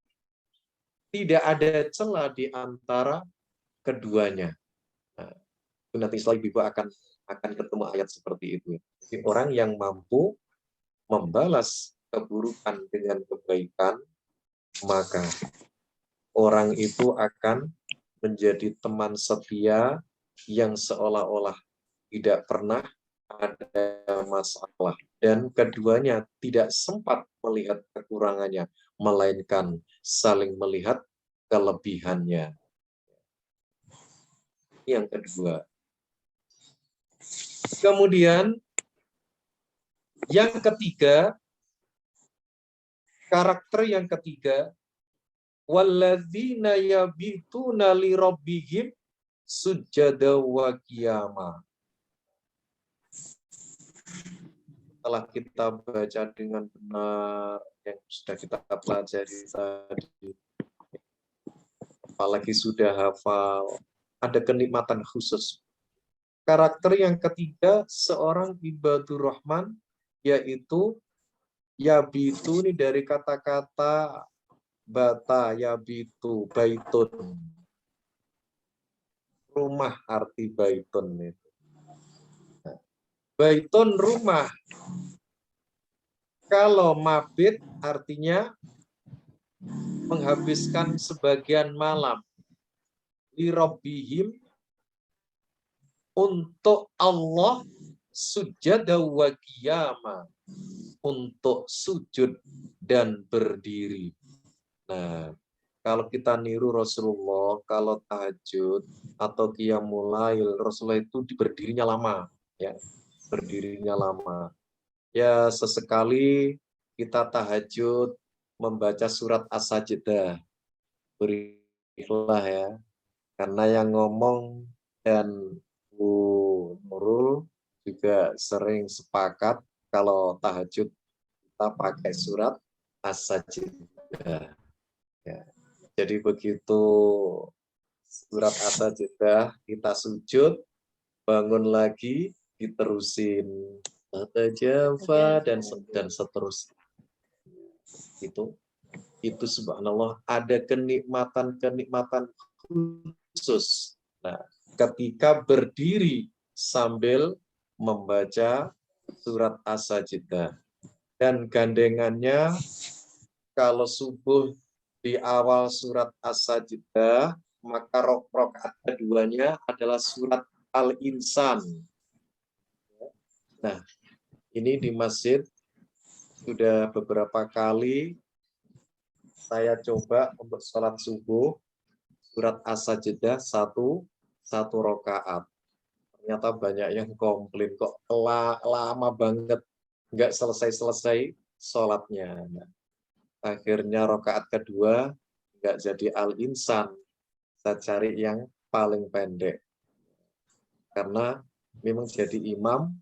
tidak ada celah di antara keduanya. Nah, nanti setelah Ibu akan ketemu ayat seperti itu. Jadi orang yang mampu membalas keburukan dengan kebaikan, maka orang itu akan menjadi teman setia yang seolah-olah tidak pernah ada masalah, dan keduanya tidak sempat melihat kekurangannya, melainkan saling melihat kelebihannya. Yang kedua. Kemudian Yang ketiga, karakter yang ketiga, walladzina yabituna li rabbihim sujada wa qiyama. Setelah kita baca dengan benar yang sudah kita pelajari tadi, apalagi sudah hafal, ada kenikmatan khusus. Karakter yang ketiga, seorang ibadur rahman, yaitu yabitu, ini dari kata-kata bata, yabitu, baitun. Rumah arti baitun itu. Baitun rumah. Kalau mabit artinya menghabiskan sebagian malam. Li rabbihim, untuk Allah, sujada wa qiyama, untuk sujud dan berdiri. Nah, kalau kita niru Rasulullah, kalau tahajud atau qiyamul lail, Rasulullah itu berdirinya lama, ya. Berdirinya lama. Ya, sesekali kita tahajud membaca surat As-Sajdah. Berilah ya. Karena yang ngomong dan Bu Nurul juga sering sepakat kalau tahajud kita pakai surat As-Sajdah. Ya. Jadi begitu surat As-Sajdah kita sujud, bangun lagi, diterusin Java dan seterusnya. Itu subhanallah, ada kenikmatan khusus. Nah, ketika berdiri sambil membaca surat As-Sajdah, dan gandengannya kalau subuh di awal surat As-Sajdah, maka rakaat keduanya adalah surat Al-Insan. Nah, ini di masjid sudah beberapa kali saya coba untuk sholat subuh surat As-Sajdah satu rakaat. Ternyata banyak yang komplain, kok lama banget, nggak selesai sholatnya. Nah, akhirnya rakaat kedua nggak jadi Al-Insan, saya cari yang paling pendek. Karena memang jadi imam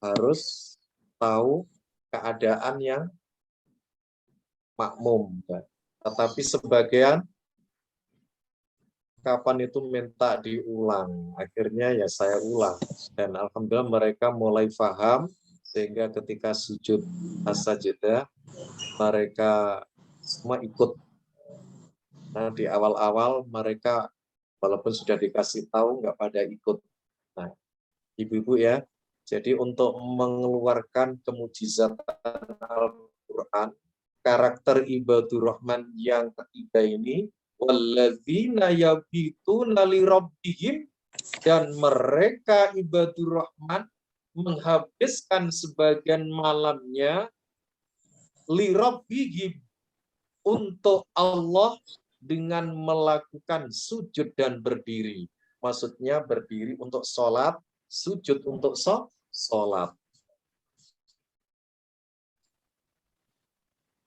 harus tahu keadaan yang makmum. Tetapi sebagian kapan itu minta diulang. Akhirnya ya saya ulang. Dan alhamdulillah mereka mulai paham, sehingga ketika sujud As-Sajdah mereka semua ikut. Nah, di awal-awal mereka walaupun sudah dikasih tahu nggak pada ikut. Nah, ibu-ibu ya, jadi untuk mengeluarkan kemujizatan Al-Quran, karakter ibadur rahman yang ketiga ini, walladzina yabituna li rabbihim, dan mereka ibadur rahman menghabiskan sebagian malamnya li rabbihim, untuk Allah, dengan melakukan sujud dan berdiri. Maksudnya berdiri untuk sholat, sujud untuk sholat.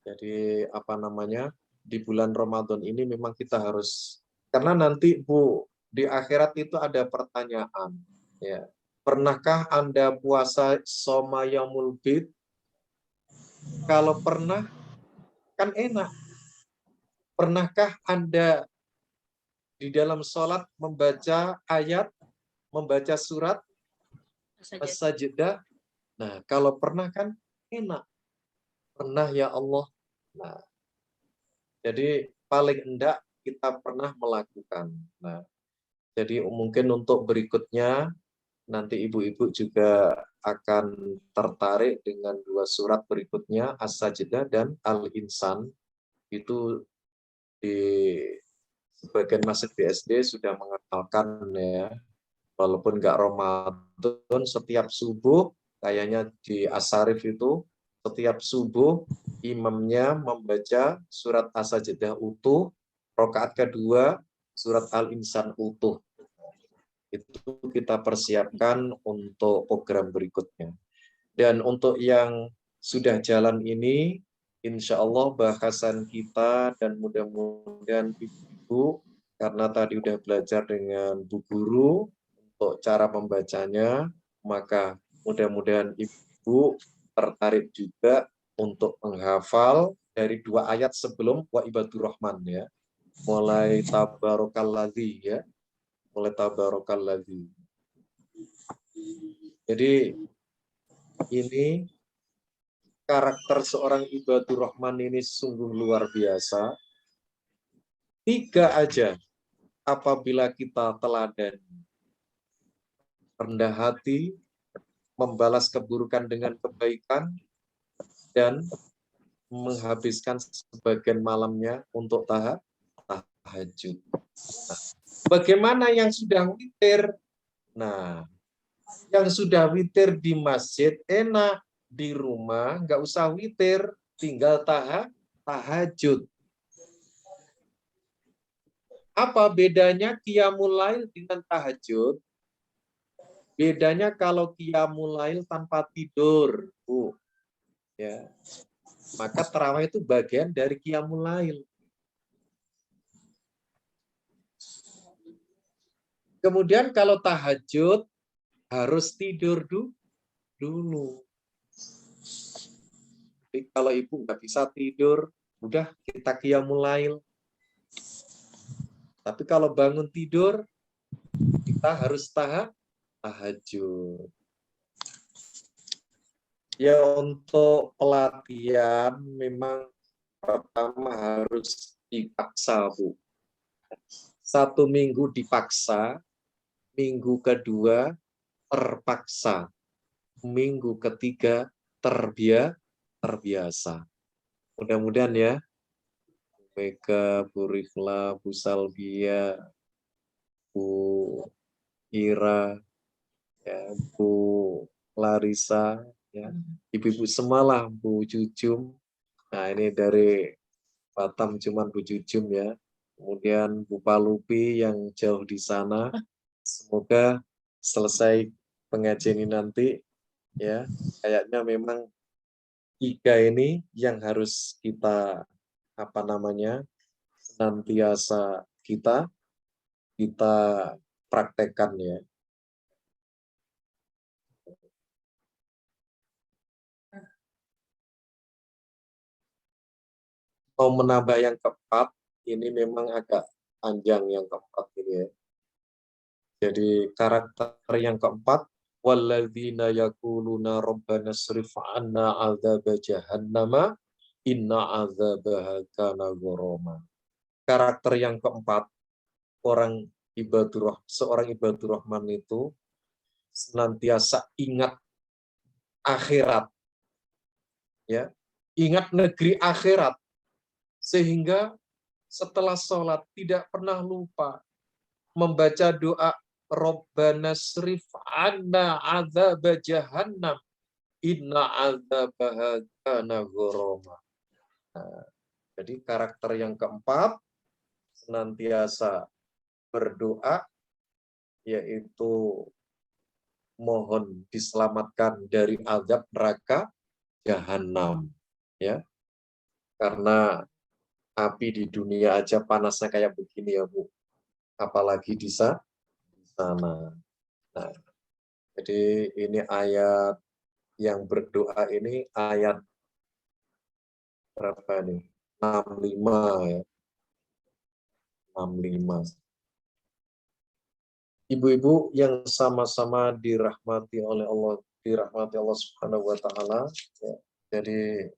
Jadi di bulan Ramadan ini memang kita harus, karena nanti Bu, di akhirat itu ada pertanyaan. Ya, pernahkah Anda puasa Shoma Yaumul Bid? Kalau pernah, kan enak. Pernahkah Anda di dalam sholat membaca ayat, membaca surat As-Sajdah? Nah, kalau pernah kan enak. Pernah ya Allah. Nah, jadi paling enggak kita pernah melakukan. Nah, jadi mungkin untuk berikutnya nanti ibu-ibu juga akan tertarik dengan dua surat berikutnya, As-Sajdah dan Al-Insan. Itu di sebagian masjid BSD sudah mengenalkan ya, walaupun nggak Ramadan, setiap subuh kayaknya di Asarif itu setiap subuh imamnya membaca surat As-Sajdah utuh, rakaat kedua surat Al-Insan utuh. Itu kita persiapkan untuk program berikutnya. Dan untuk yang sudah jalan ini, insya Allah bahasan kita dan mudah-mudahan ibu-ibu, karena tadi udah belajar dengan Bu Guru untuk cara membacanya, maka mudah-mudahan ibu tertarik juga untuk menghafal dari 2 ayat sebelum wa ibadur rahman ya. Mulai tabarakalladzi ya. Mulai tabarakalladzi. Jadi ini karakter seorang ibadur rahman ini sungguh luar biasa. 3 aja apabila kita teladan. Rendah hati, membalas keburukan dengan kebaikan, dan menghabiskan sebagian malamnya untuk tahajud. Nah, bagaimana yang sudah witir? Nah, yang sudah witir di masjid enak, di rumah nggak usah witir, tinggal tahajud. Apa bedanya qiyamul lail dengan tahajud? Bedanya kalau qiyamul lail tanpa tidur, Bu. Ya. Maka tarawih itu bagian dari qiyamul lail. Kemudian kalau tahajud harus tidur dulu. Jadi kalau ibu nggak bisa tidur, udah kita qiyamul lail. Tapi kalau bangun tidur, kita harus tahajud. Ya untuk pelatihan memang pertama harus dipaksa, Bu. 1 minggu dipaksa, minggu kedua terpaksa, minggu ketiga terbiasa. Mudah-mudahan ya, Mega, Bu Rifla, Bu Salbia, Bu Ira, ya, Bu Larissa, ya, ibu-ibu semalah, Bu Jujum. Nah ini dari Batam cuman Bu Jujum ya. Kemudian Bu Palupi yang jauh di sana. Semoga selesai pengajian ini nanti ya. Kayaknya memang 3 ini yang harus kita senantiasa kita praktekkan ya. Mau menambah yang keempat, ini memang agak panjang yang keempat ini ya. Jadi karakter yang keempat, walladzina yaquluna rabbana srif 'anna 'adzaba jahannama inna 'adzabaha kana gharama. Karakter yang keempat, seorang ibadur rahman itu senantiasa ingat akhirat. Ya, ingat negeri akhirat. Sehingga setelah sholat tidak pernah lupa membaca doa Rabbana srif 'anna 'adzaba jahannam inna 'adzabaha kana gharama. Nah, jadi karakter yang keempat senantiasa berdoa, yaitu mohon diselamatkan dari azab neraka jahanam, ya. Karena api di dunia aja panasnya kayak begini ya, Bu. Apalagi di sana. Nah, jadi ini ayat yang berdoa ini ayat berapa nih? 65 ya. 65. Ibu-ibu yang sama-sama dirahmati oleh Allah, dirahmati Allah Subhanahu wa taala, ya. Jadi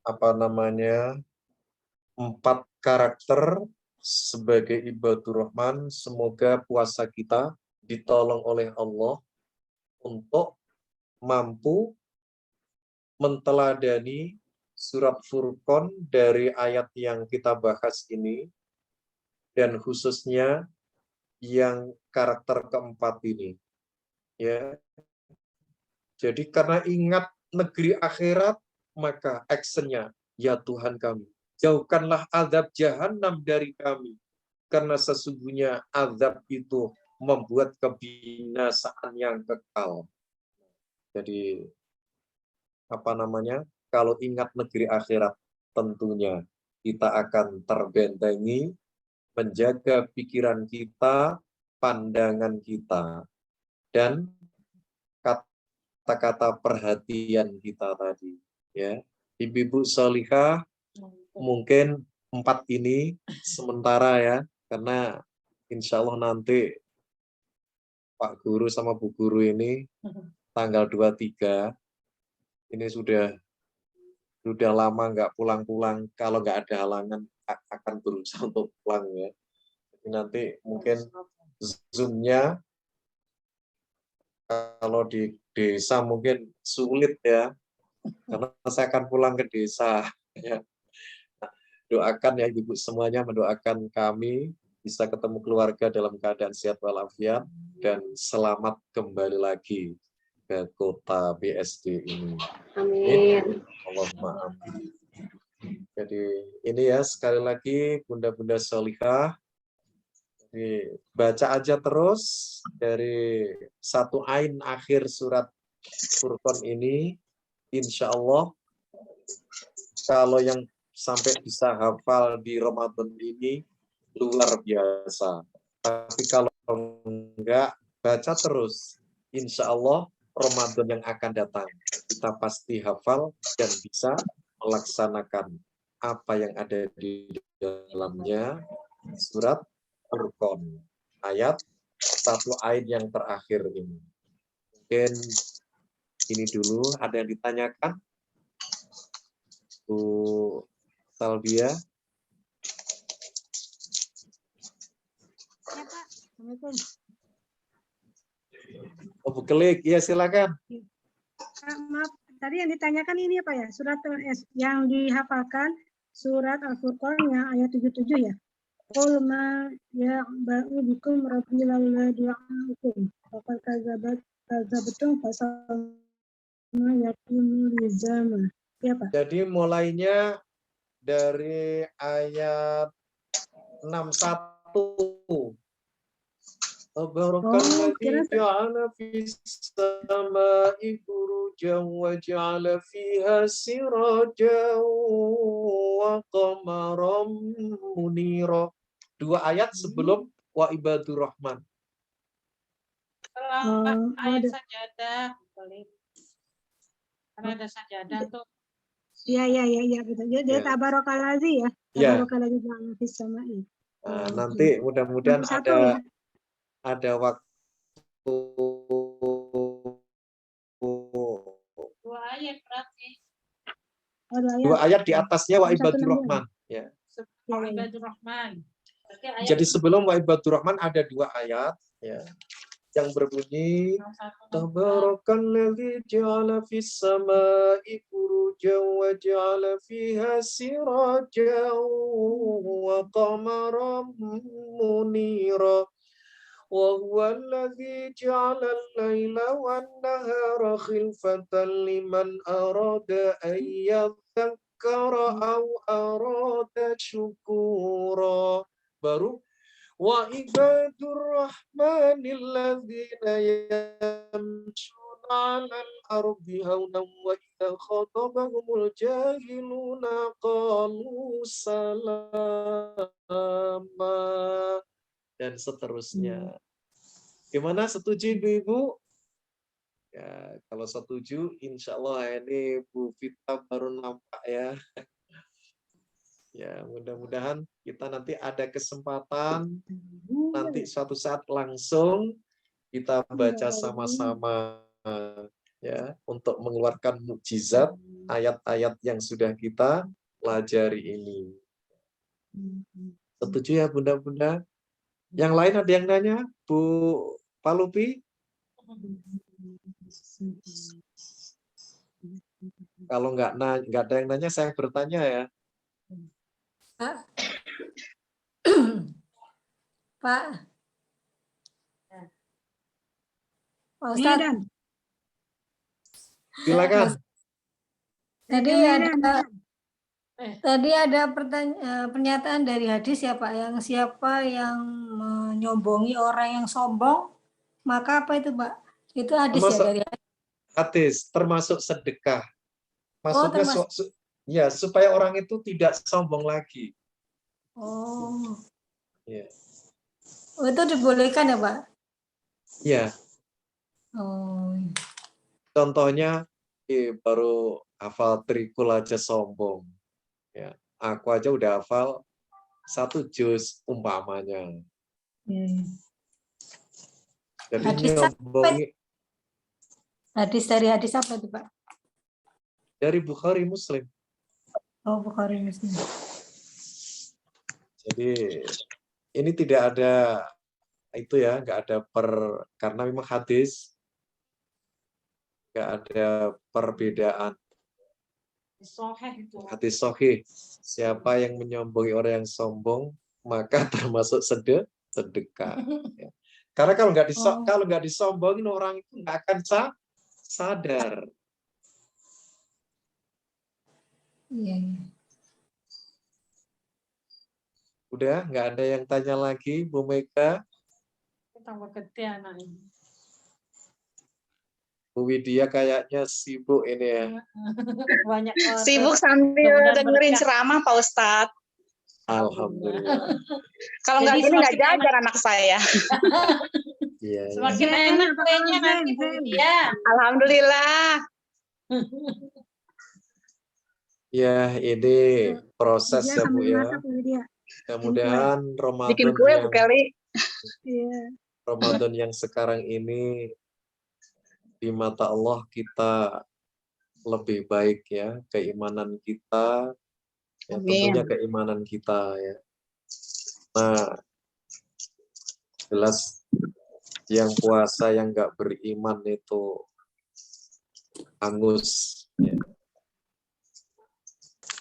4 karakter sebagai ibadur rahman, semoga puasa kita ditolong oleh Allah untuk mampu menteladani surat Furqan dari ayat yang kita bahas ini, dan khususnya yang karakter keempat ini. Ya. Jadi karena ingat negeri akhirat, maka actionnya, ya Tuhan kami, jauhkanlah azab jahanam dari kami. Karena sesungguhnya azab itu membuat kebinasaan yang kekal. Jadi kalau ingat negeri akhirat, tentunya kita akan terbentengi, menjaga pikiran kita, pandangan kita, dan kata-kata perhatian kita tadi. Ya, ibu-ibu solihah, mungkin 4 ini sementara ya, karena insya Allah nanti Pak Guru sama Bu Guru ini tanggal 23 ini sudah lama nggak pulang-pulang. Kalau nggak ada halangan akan berusaha untuk pulang ya. Jadi nanti mungkin Zoom-nya kalau di desa mungkin sulit ya, karena saya akan pulang ke desa. Ya. Doakan ya ibu semuanya, mendoakan kami bisa ketemu keluarga dalam keadaan sehat walafiat dan selamat kembali lagi ke kota BSD ini. Amin. Allahumma amin. Jadi ini ya sekali lagi bunda-bunda solihah, jadi baca aja terus dari 1 ain akhir surat Furqan ini, insya Allah kalau yang sampai bisa hafal di Ramadan ini luar biasa. Tapi kalau enggak, baca terus. Insya Allah Ramadan yang akan datang kita pasti hafal dan bisa melaksanakan apa yang ada di dalamnya surat Furqan. Ayat 1 ayat yang terakhir ini. Mungkin ini dulu, ada yang ditanyakan? Bu Salbia. Ya, Pak. Assalamualaikum. Oh, Bu Kelik, ya silakan. Maaf, tadi yang ditanyakan ini apa ya? Surat yang dihafalkan surat Al-Furqan yang ayat 77 ya. Qul ma ya'ba'u bikum rabbi laula du'a'ukum. Faqad kadzabtum fasawfa yakunu lizama. Ya, Pak. Jadi mulainya dari ayat 61. Tabarakalladzi ja'ala fis samaa'i burujan wa ja'ala fiha sirajan wa qamaran munira. 2 ayat sebelum wa ibadur rahman. Setelah ayat sajadah, karena ada sajadah tuh. Iya betul. Jadi Ya. tabarakalladzi ya. Ya. Tabarakalladzi ja'ala fis samaa'i. Nah, nanti mudah-mudahan ada waktu 2 ayat berarti. 2 ayat di atasnya wa ibadur rahman. Ya. Wa ibadur rahman. Jadi sebelum wa ibadur rahman ada 2 ayat ya, yang berbunyi Tabarakalladzi ja'ala fis samaa'i burujan wa ja'ala fiha sirajan wa qamaran munira wa huwa alladzi ja'ala al-laila wan-nahara khilfatan liman arada an yadhakkara aw arada syukura. Baru wa ibadur rahmanil ladzina yamshuna 'alal ardi haunan wa idza khatabahumul jahiluna qalu salama, dan seterusnya. Gimana, setuju Ibu-ibu? Ya, kalau setuju insya Allah ini Bu Vita baru nampak ya. Ya, mudah-mudahan kita nanti ada kesempatan nanti suatu saat langsung kita baca sama-sama ya, untuk mengeluarkan mukjizat ayat-ayat yang sudah kita pelajari ini. Setuju ya Bunda-bunda? Yang lain ada yang nanya? Bu Palupi? Kalau nggak ada yang nanya, saya bertanya ya. Pak. Pak. Pak Ustadz. Silakan. Tadi ada pernyataan dari hadis ya Pak, yang siapa yang menyombongi orang yang sombong, maka apa itu Pak? Itu hadis termasuk, ya dari hadis. Hadis termasuk sedekah. Maksudnya ya supaya orang itu tidak sombong lagi. Oh. Ya. Oh, itu dibolehkan ya, Pak? Ya. Oh. Contohnya baru hafal trikul aja sombong. Ya. Aku aja udah hafal 1 juz umpamanya. Jadi nyombongi. Hadis dari hadis apa itu, Pak? Dari Bukhari Muslim. Oh, Bukhari Muslim. Jadi ini tidak ada itu ya, nggak ada karena memang hadis nggak ada perbedaan. Hadis sahih. Siapa yang menyombongi orang yang sombong, maka termasuk sedekah. Ya. Karena kalau nggak disombongin orang itu nggak akan sadar. Iya. Udah, nggak ada yang tanya lagi, Bu Mega. Tambah gede anak ini. Bu Widya kayaknya sibuk ini ya. Banyak orang. Sibuk sambil dengerin ceramah Pak Ustadz. Alhamdulillah. Kalau nggak gini nggak jajar anak saya. Iya. Semakin enak kuenya nanti Bu Widya. Alhamdulillah. Ya, ini proses ya Bu ya. Mudah-mudahan Bikin kue Bu Kelly. Ramadan yang sekarang ini di mata Allah kita lebih baik ya, keimanan kita, ya, tentunya keimanan kita ya. Nah, jelas yang puasa yang nggak beriman itu hangus. Ya.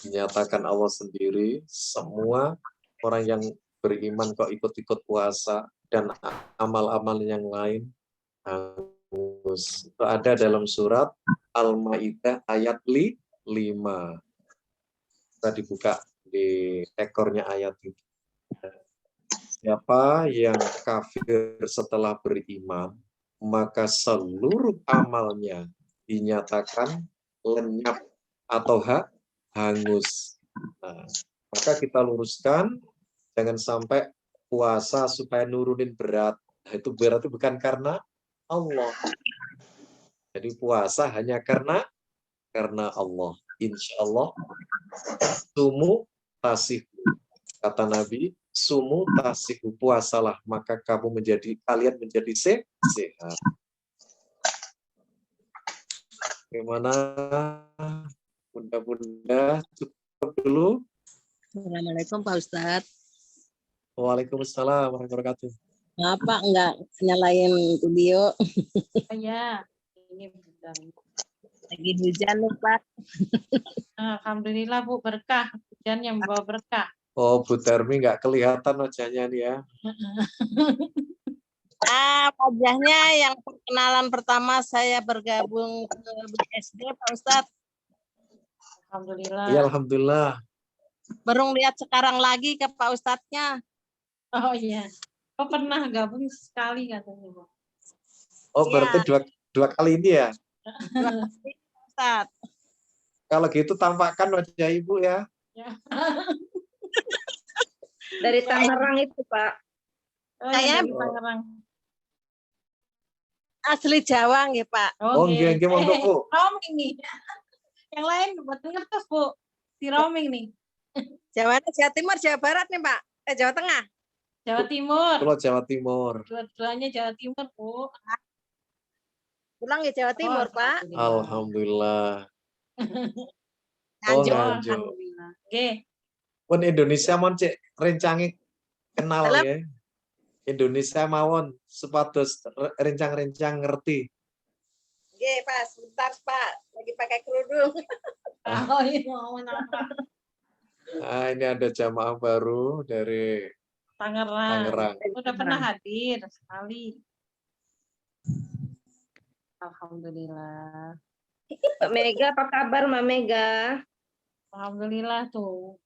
Dinyatakan Allah sendiri, semua orang yang beriman kok ikut-ikut puasa dan amal-amal yang lain hangus. Itu ada dalam surat Al-Maidah ayat 5. Kita dibuka di ekornya ayat itu. Siapa yang kafir setelah beriman, maka seluruh amalnya dinyatakan lenyap atau hangus. Nah, maka kita luruskan, jangan sampai puasa supaya nurunin berat. Nah, itu berarti bukan karena Allah. Jadi puasa hanya karena Allah. Insya Allah, sumu tasih. Kata Nabi, sumu tasih, puasalah, maka kalian menjadi sehat. Bagaimana? Bunda-bunda cukup dulu. Assalamualaikum Pak Ustadz. Waalaikumsalam warahmatullahi wabarakatuh. Maaf Pak, enggak nyalain video. Ya, ini bentar. Lagi hujan nih Pak. Alhamdulillah Bu, berkah. Hujan yang membawa berkah. Oh, Bu Termi nggak kelihatan wajahnya nih ya. Wajahnya yang perkenalan pertama saya bergabung ke BSD Pak Ustadz. Alhamdulillah. Iya, alhamdulillah. Baru lihat sekarang lagi ke Pak Ustadznya. Oh iya. Oh pernah gabung sekali katanya Bu. Oh, berarti dua kali ini ya? Ustadz. Kalau gitu tampakkan wajah Ibu ya. Dari Tangerang itu, Pak. Kayaknya asli Jawa nggih, Pak. Oh, nggih monggo, Bu. Roaming nih. Yang lain buat ngertos, Bu. Di roaming nih. Jawa Timur, Jawa Barat nih, Pak. Jawa Tengah. Jawa Timur. Kalau Jawa Timur. Dua-duanya Jawa Timur, Bu. Pulang ya Jawa Timur, Pak. Alhamdulillah. Nganjuk. Alhamdulillah. Oke. Pun Indonesia mon cek rencangi kenal ya. Indonesia mawon supados rencang-rencang ngerti. Oke, Pak, sebentar, Pak. Lagi pakai kerudung. Oh iya, mau apa? Nah, ini ada jamaah baru dari Tangerang. Udah pernah hadir sekali. Alhamdulillah. Mbak Mega, apa kabar Mbak Mega? Alhamdulillah tuh.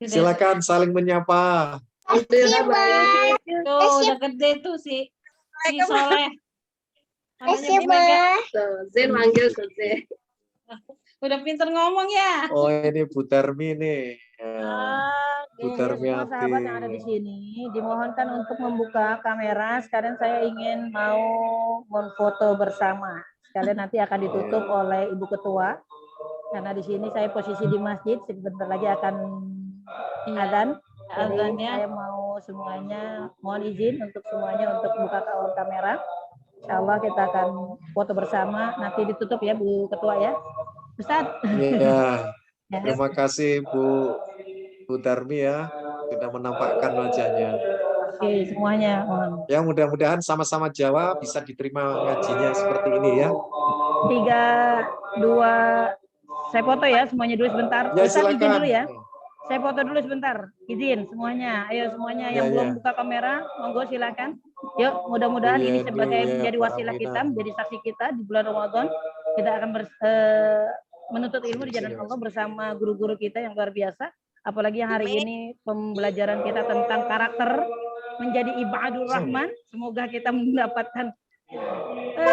Silakan saling menyapa. Alhamdulillah baik. Tuh udah gede tuh si Soleh. Zen Zen manggil ke Zen. Udah pinter ngomong ya. Oh, ini Bu Termi nih. Ya. Bu Oke, Termi semua sahabat yang ada di sini dimohonkan untuk membuka kamera. Sekarang saya ingin mau memfoto bersama. Sekalian nanti akan ditutup oleh Ibu Ketua. Karena di sini saya posisi di masjid, sebentar lagi akan azan. Jadi saya mau semuanya, mohon izin untuk semuanya untuk buka kamera. Insya Allah kita akan foto bersama. Nanti ditutup ya Bu Ketua ya. Ustaz. Iya. Terima kasih Bu Darmi ya, sudah menampakkan wajahnya. Oke, semuanya. Ya, mudah-mudahan sama-sama Jawa bisa diterima ngajinya seperti ini ya. 3, 2, saya foto ya semuanya dulu sebentar. Ya, Ustaz izin silakan. dulu ya. Saya foto dulu sebentar. Izin semuanya. Ayo semuanya yang belum buka kamera, monggo silakan. Yuk, mudah-mudahan ini sebagai menjadi wasilah kita, menjadi saksi kita di bulan Ramadan. Kita akan menuntut ilmu di jalan Allah bersama guru-guru kita yang luar biasa. Apalagi yang hari ini pembelajaran kita tentang karakter menjadi ibadur rahman. Semoga kita mendapatkan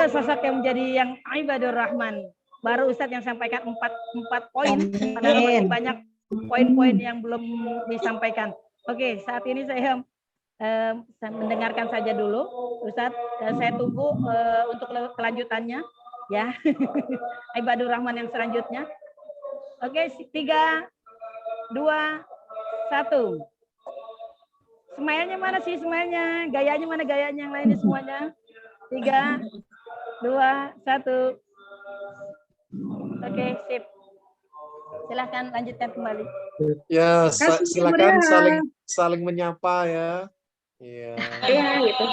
sosok yang menjadi yang ibadur rahman. Baru Ustadz yang sampaikan 4 poin. Padahal masih banyak poin-poin yang belum disampaikan. Oke, saat ini saya mendengarkan saja dulu, Ustadz. Saya tunggu untuk kelanjutannya, ya. Ibadur rahman yang selanjutnya. Oke, 3, 2, 1. Smile-nya mana sih smile-nya? Gayanya mana gayanya yang lainnya semuanya? 3, 2, 1. Oke, sip. Silahkan lanjutkan kembali. Ya, silakan saling menyapa ya. Iya. Iya, gitu.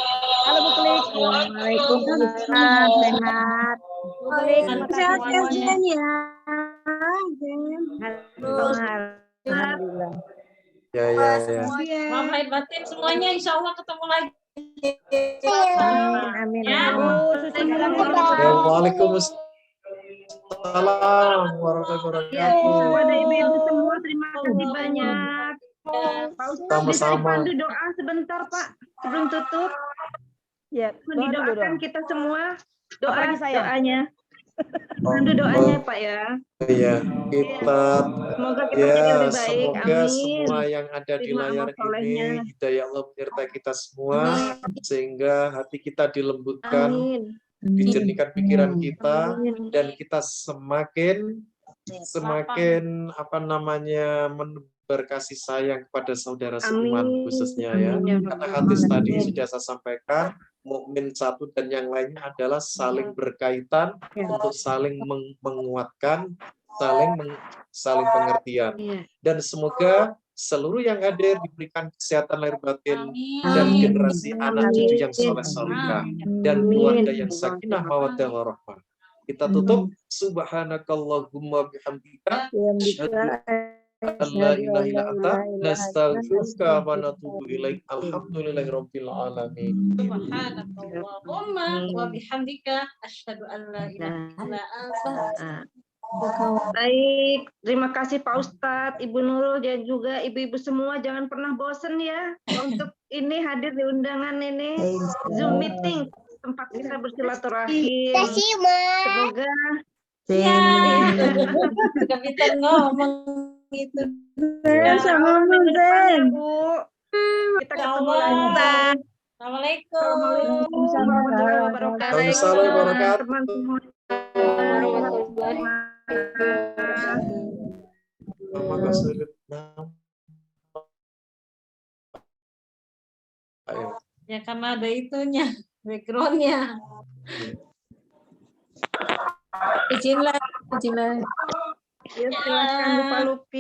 Halo Bu Klik. Waalaikumsalam. Sehat. Bu Klik, terima kasih semuanya. Alhamdulillah. Ya. Maaf lahir batin semuanya, insya Allah ketemu lagi. Amin. Ya. Susi bilang Ya, Waalaikumsalam warahmatullahi wabarakatuh. Kepada ibu-ibu semua, terima kasih banyak. Pak Ustadz, Sama-sama. bisa dipandu doa sebentar Pak, sebelum tutup. Ya, Didoakan kita semua, Apalagi saya. doanya. Pandu doanya Pak ya. Iya, kita Semoga kita menjadi lebih baik. semoga Amin. semua yang ada di Terima layar amal solehnya. ini hidayah Allah menyertai kita semua sehingga hati kita dilembutkan, Amin. dijernihkan pikiran kita Amin. dan kita semakin menebar kasih sayang kepada saudara seiman Amin. khususnya ya. Amin. Karena hadis tadi sudah saya sampaikan, mukmin satu dan yang lainnya adalah saling berkaitan untuk saling menguatkan, saling pengertian. Dan semoga seluruh yang hadir diberikan kesehatan lahir batin dan generasi anak cucu yang soleh-solehah dan keluarga yang sakinah mawaddah warahmah. Kita tutup subhanakallahumma bihamdika asyhadu an la ilaha illa anta nastaghfiruka wa natubu ilaik. Alhamdulillahirabbil alamin. Subhanakallahumma wa bihamdika asyhadu an la ilaha illa anta. Baik, terima kasih Pak Ustadz, Ibu Nurul dan juga ibu-ibu semua. Jangan pernah bosan ya untuk ini hadir di undangan ini Zoom meeting tempat kita bersilaturahim. Semoga Sudah pintar ngomong itu. sama Bu. Kita ketemu lagi. Assalamualaikum. Warahmatullahi wabarakatuh. Waalaikumsalam warahmatullahi Teman-teman. Ayo. Ya karena ada itunya, backgroundnya. Izin lah. Ya, silakan Bu Lupi.